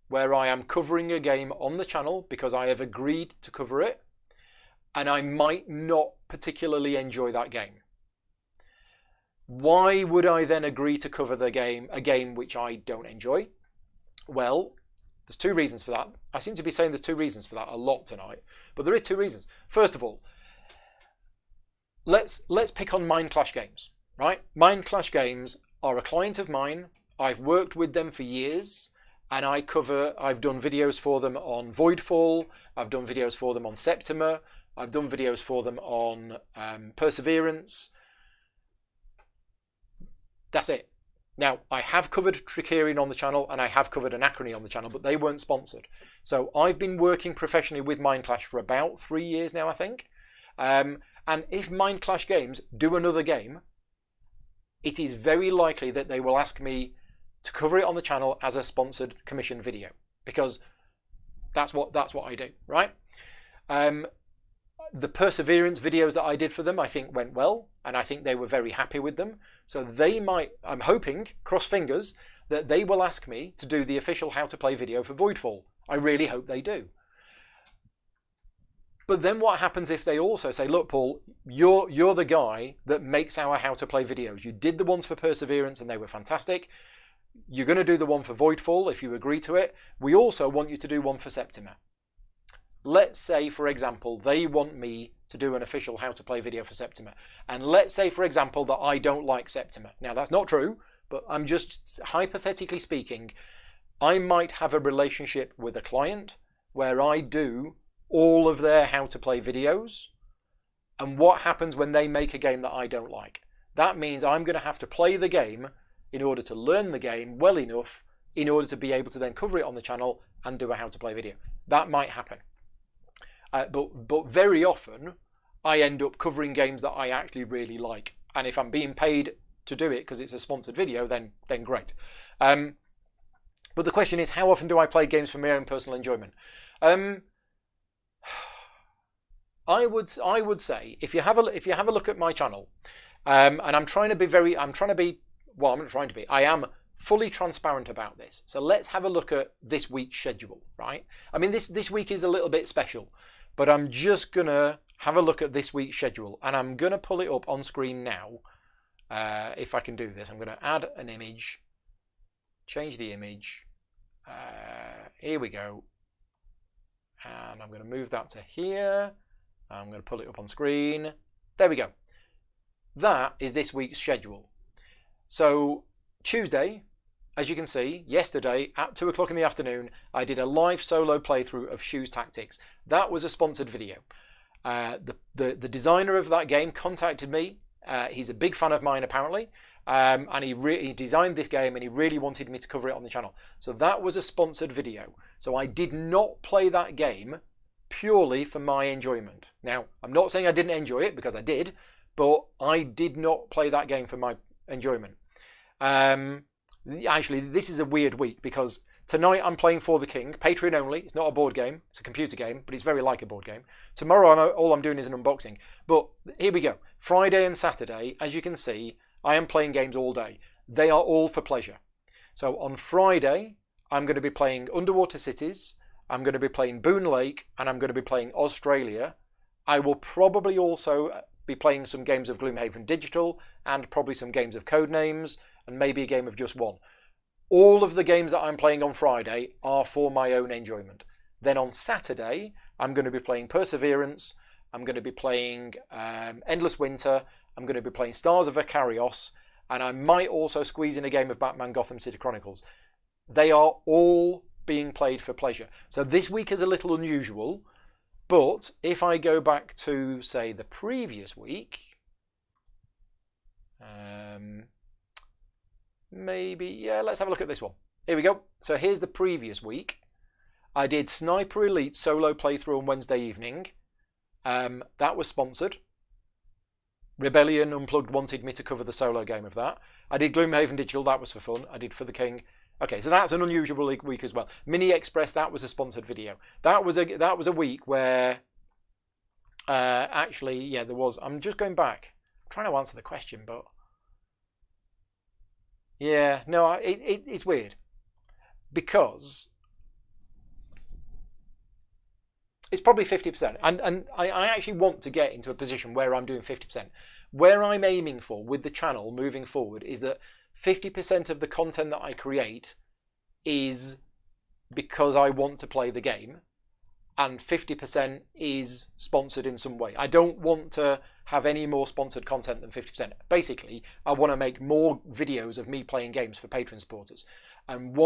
where I am covering a game on the channel because I have agreed to cover it, and I might not particularly enjoy that game. Why would I then agree to cover a game which I don't enjoy? Well, there's 2 reasons for that. I seem to be saying there's 2 reasons for that a lot tonight, but there is 2 reasons. First of all, let's pick on Mind Clash Games, right? Mind Clash Games are a client of mine. I've worked with them for years, and I've done videos for them on Voidfall, I've done videos for them on Septima, I've done videos for them on Perseverance. That's it. Now, I have covered Tricerion on the channel, and I have covered Anachrony on the channel, but they weren't sponsored. So I've been working professionally with Mind Clash for about 3 years now, I think. And if Mind Clash Games do another game, it is very likely that they will ask me to cover it on the channel as a sponsored commission video, because that's what I do, right? The Perseverance videos that I did for them, I think went well, and I think they were very happy with them. So they might, I'm hoping, cross fingers, that they will ask me to do the official how to play video for Voidfall. I really hope they do. But then what happens if they also say, look, Paul, you're the guy that makes our how to play videos. You did the ones for Perseverance and they were fantastic. You're going to do the one for Voidfall if you agree to it. We also want you to do one for Septima. Let's say, for example, they want me to do an official how to play video for Septima. And let's say, for example, that I don't like Septima. Now, that's not true, but I'm just hypothetically speaking, I might have a relationship with a client where I do all of their how to play videos. And what happens when they make a game that I don't like? That means I'm going to have to play the game in order to learn the game well enough in order to be able to then cover it on the channel and do a how to play video. That might happen. But very often I end up covering games that I actually really like. And if I'm being paid to do it because it's a sponsored video, then great. But the question is, how often do I play games for my own personal enjoyment? I would say if you have a look at my channel, and I am fully transparent about this. So let's have a look at this week's schedule, right? I mean, this week is a little bit special, but I'm just gonna have a look at this week's schedule, and I'm gonna pull it up on screen now. If I can do this, I'm gonna add an image, change the image. Here we go, and I'm gonna move that to here. I'm going to pull it up on screen. There we go. That is this week's schedule. So Tuesday, as you can see, yesterday at 2 o'clock in the afternoon, I did a live solo playthrough of Shoes Tactics. That was a sponsored video. The designer of that game contacted me. He's a big fan of mine apparently, and he designed this game and he really wanted me to cover it on the channel. So that was a sponsored video. So I did not play that game purely for my enjoyment. Now, I'm not saying I didn't enjoy it, because I did, but I did not play that game for my enjoyment. Actually, this is a weird week, because tonight I'm playing For the King, Patreon only. It's not a board game, it's a computer game, but it's very like a board game. Tomorrow, all I'm doing is an unboxing. But here we go. Friday and Saturday, as you can see, I am playing games all day. They are all for pleasure. So on Friday, I'm going to be playing Underwater Cities, I'm going to be playing Boon Lake, and I'm going to be playing Australia. I will probably also be playing some games of Gloomhaven Digital, and probably some games of Codenames, and maybe a game of Just One. All of the games that I'm playing on Friday are for my own enjoyment. Then on Saturday, I'm going to be playing Perseverance, I'm going to be playing Endless Winter, I'm going to be playing Stars of Akarios, and I might also squeeze in a game of Batman Gotham City Chronicles. They are all being played for pleasure. So this week is a little unusual, but if I go back to, say, the previous week, let's have a look at this one. Here we go. So here's the previous week. I did Sniper Elite solo playthrough on Wednesday evening. That was sponsored. Rebellion Unplugged wanted me to cover the solo game of that. I did Gloomhaven Digital, that was for fun. I did For the King. Okay, so that's an unusual week as well. Mini Express, that was a sponsored video. That was a week where there was. I'm just going back. I'm trying to answer the question, but yeah, no, it's weird, because it's probably 50%, and I actually want to get into a position where I'm doing 50%. Where I'm aiming for with the channel moving forward is that 50% of the content that I create is because I want to play the game, and 50% is sponsored in some way. I don't want to have any more sponsored content than 50%. Basically, I want to make more videos of me playing games for Patreon supporters. And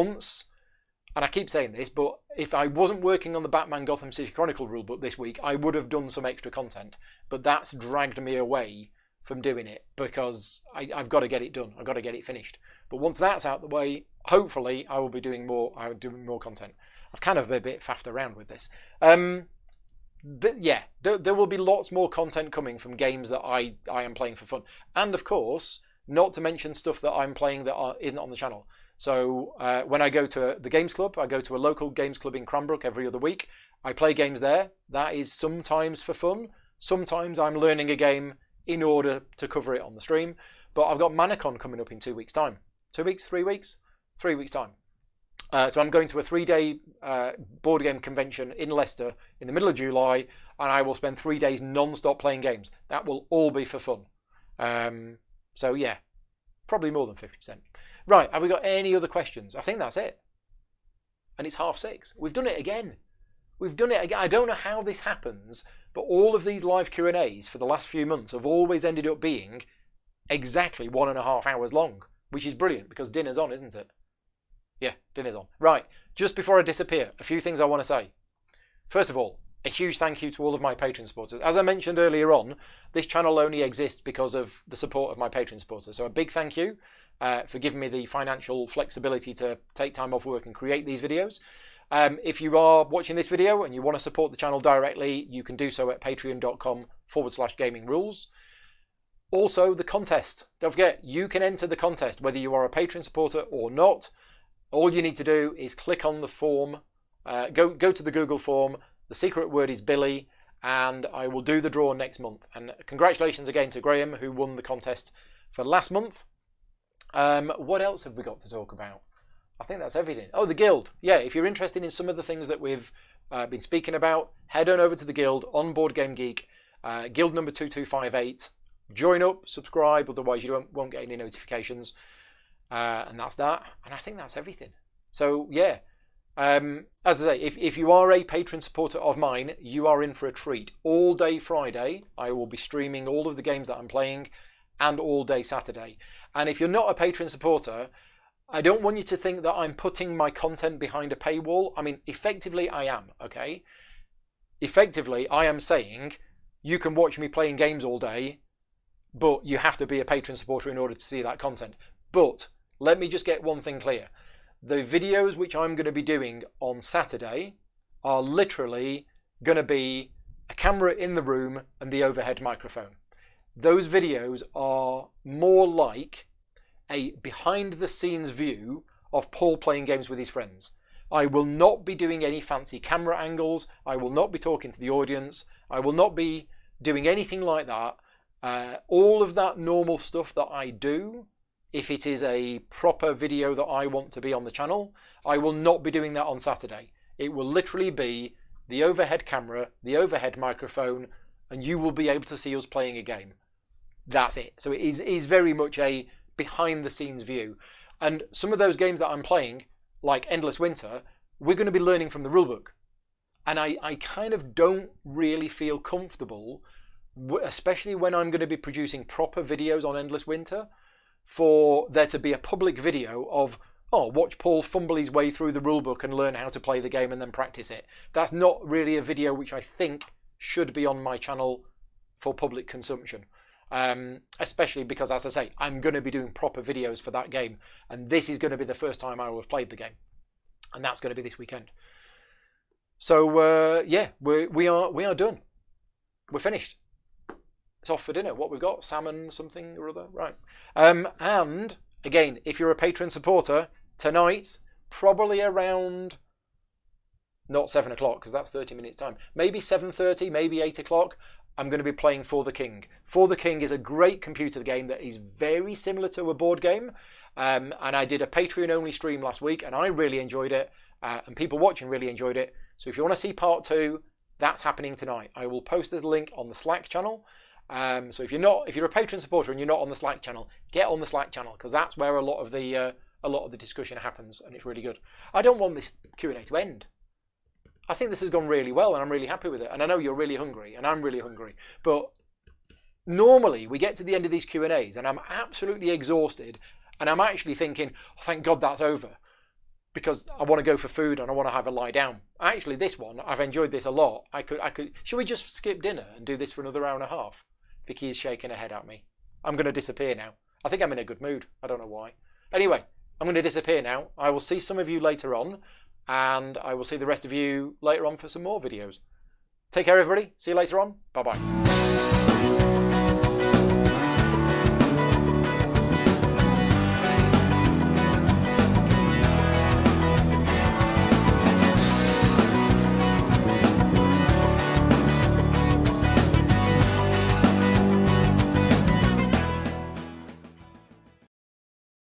I keep saying this, but if I wasn't working on the Batman Gotham City Chronicle rulebook this week, I would have done some extra content. But that's dragged me away from doing it, because I've got to get it done. I've got to get it finished. But once that's out the way, hopefully I will be doing more. More content. I've kind of a bit faffed around with this. There will be lots more content coming from games that I am playing for fun, and of course, not to mention stuff that I'm playing that isn't on the channel. So when I go to the games club, I go to a local games club in Cranbrook every other week. I play games there. That is sometimes for fun. Sometimes I'm learning a game in order to cover it on the stream. But I've got Manicon coming up in 2 weeks' time. 2 weeks? 3 weeks? 3 weeks' time. So I'm going to a 3-day board game convention in Leicester in the middle of July, and I will spend 3 days non-stop playing games. That will all be for fun. So yeah, probably more than 50%. Right, have we got any other questions? I think that's it. And it's 6:30. We've done it again. We've done it again. I don't know how this happens, but all of these live Q&As for the last few months have always ended up being exactly 1.5 hours long, which is brilliant because dinner's on, isn't it? Yeah, dinner's on. Right, just before I disappear, a few things I want to say. First of all, a huge thank you to all of my Patreon supporters. As I mentioned earlier on, this channel only exists because of the support of my Patreon supporters. So a big thank you for giving me the financial flexibility to take time off work and create these videos. If you are watching this video and you want to support the channel directly, you can do so at patreon.com/gaming rules. Also, the contest. Don't forget, you can enter the contest whether you are a Patreon supporter or not. All you need to do is click on the form, go to the Google form. The secret word is Billy, and I will do the draw next month. And congratulations again to Graham, who won the contest for last month. What else have we got to talk about? I think that's everything. Oh, the Guild. Yeah, if you're interested in some of the things that we've been speaking about, head on over to the Guild on Board Game Geek, Guild number 2258. Join up, subscribe, otherwise you won't get any notifications. And that's that. And I think that's everything. So, yeah. As I say, if you are a patron supporter of mine, you are in for a treat. All day Friday, I will be streaming all of the games that I'm playing, and all day Saturday. And if you're not a patron supporter, I don't want you to think that I'm putting my content behind a paywall. I mean, effectively I am, okay? Effectively, I am saying you can watch me playing games all day, but you have to be a patron supporter in order to see that content. But let me just get one thing clear. The videos which I'm going to be doing on Saturday are literally going to be a camera in the room and the overhead microphone. Those videos are more like a behind-the-scenes view of Paul playing games with his friends. I will not be doing any fancy camera angles. I will not be talking to the audience. I will not be doing anything like that. All of that normal stuff that I do, if it is a proper video that I want to be on the channel, I will not be doing that on Saturday. It will literally be the overhead camera, the overhead microphone, and you will be able to see us playing a game. That's it. So it is very much a behind-the-scenes view. And some of those games that I'm playing, like Endless Winter, we're going to be learning from the rulebook. And I kind of don't really feel comfortable, especially when I'm going to be producing proper videos on Endless Winter, for there to be a public video of, oh, watch Paul fumble his way through the rulebook and learn how to play the game and then practice it. That's not really a video which I think should be on my channel for public consumption. Especially because, as I say, I'm going to be doing proper videos for that game, and this is going to be the first time I will have played the game, and that's going to be this weekend. So yeah, we are done. We're finished. It's off for dinner. What we've got? Salmon something or other, right? And again, if you're a patron supporter, tonight, probably around not 7 o'clock because that's 30 minutes time. Maybe 7:30, maybe 8 o'clock. I'm going to be playing For the King. For the King is a great computer game that is very similar to a board game. And I did a Patreon-only stream last week, and I really enjoyed it. And people watching really enjoyed it. So if you want to see part 2, that's happening tonight. I will post the link on the Slack channel. So if you're a patron supporter and you're not on the Slack channel, get on the Slack channel because that's where a lot of the discussion happens, and it's really good. I don't want this Q&A to end. I think this has gone really well and I'm really happy with it. And I know you're really hungry and I'm really hungry. But normally we get to the end of these Q&As and I'm absolutely exhausted and I'm actually thinking, oh, thank God that's over because I want to go for food and I want to have a lie down. Actually, this one, I've enjoyed this a lot. I could. Should we just skip dinner and do this for another hour and a half? Vicky is shaking her head at me. I'm going to disappear now. I think I'm in a good mood. I don't know why. Anyway, I'm going to disappear now. I will see some of you later on. And I will see the rest of you later on for some more videos. Take care, everybody. See you later on. Bye-bye.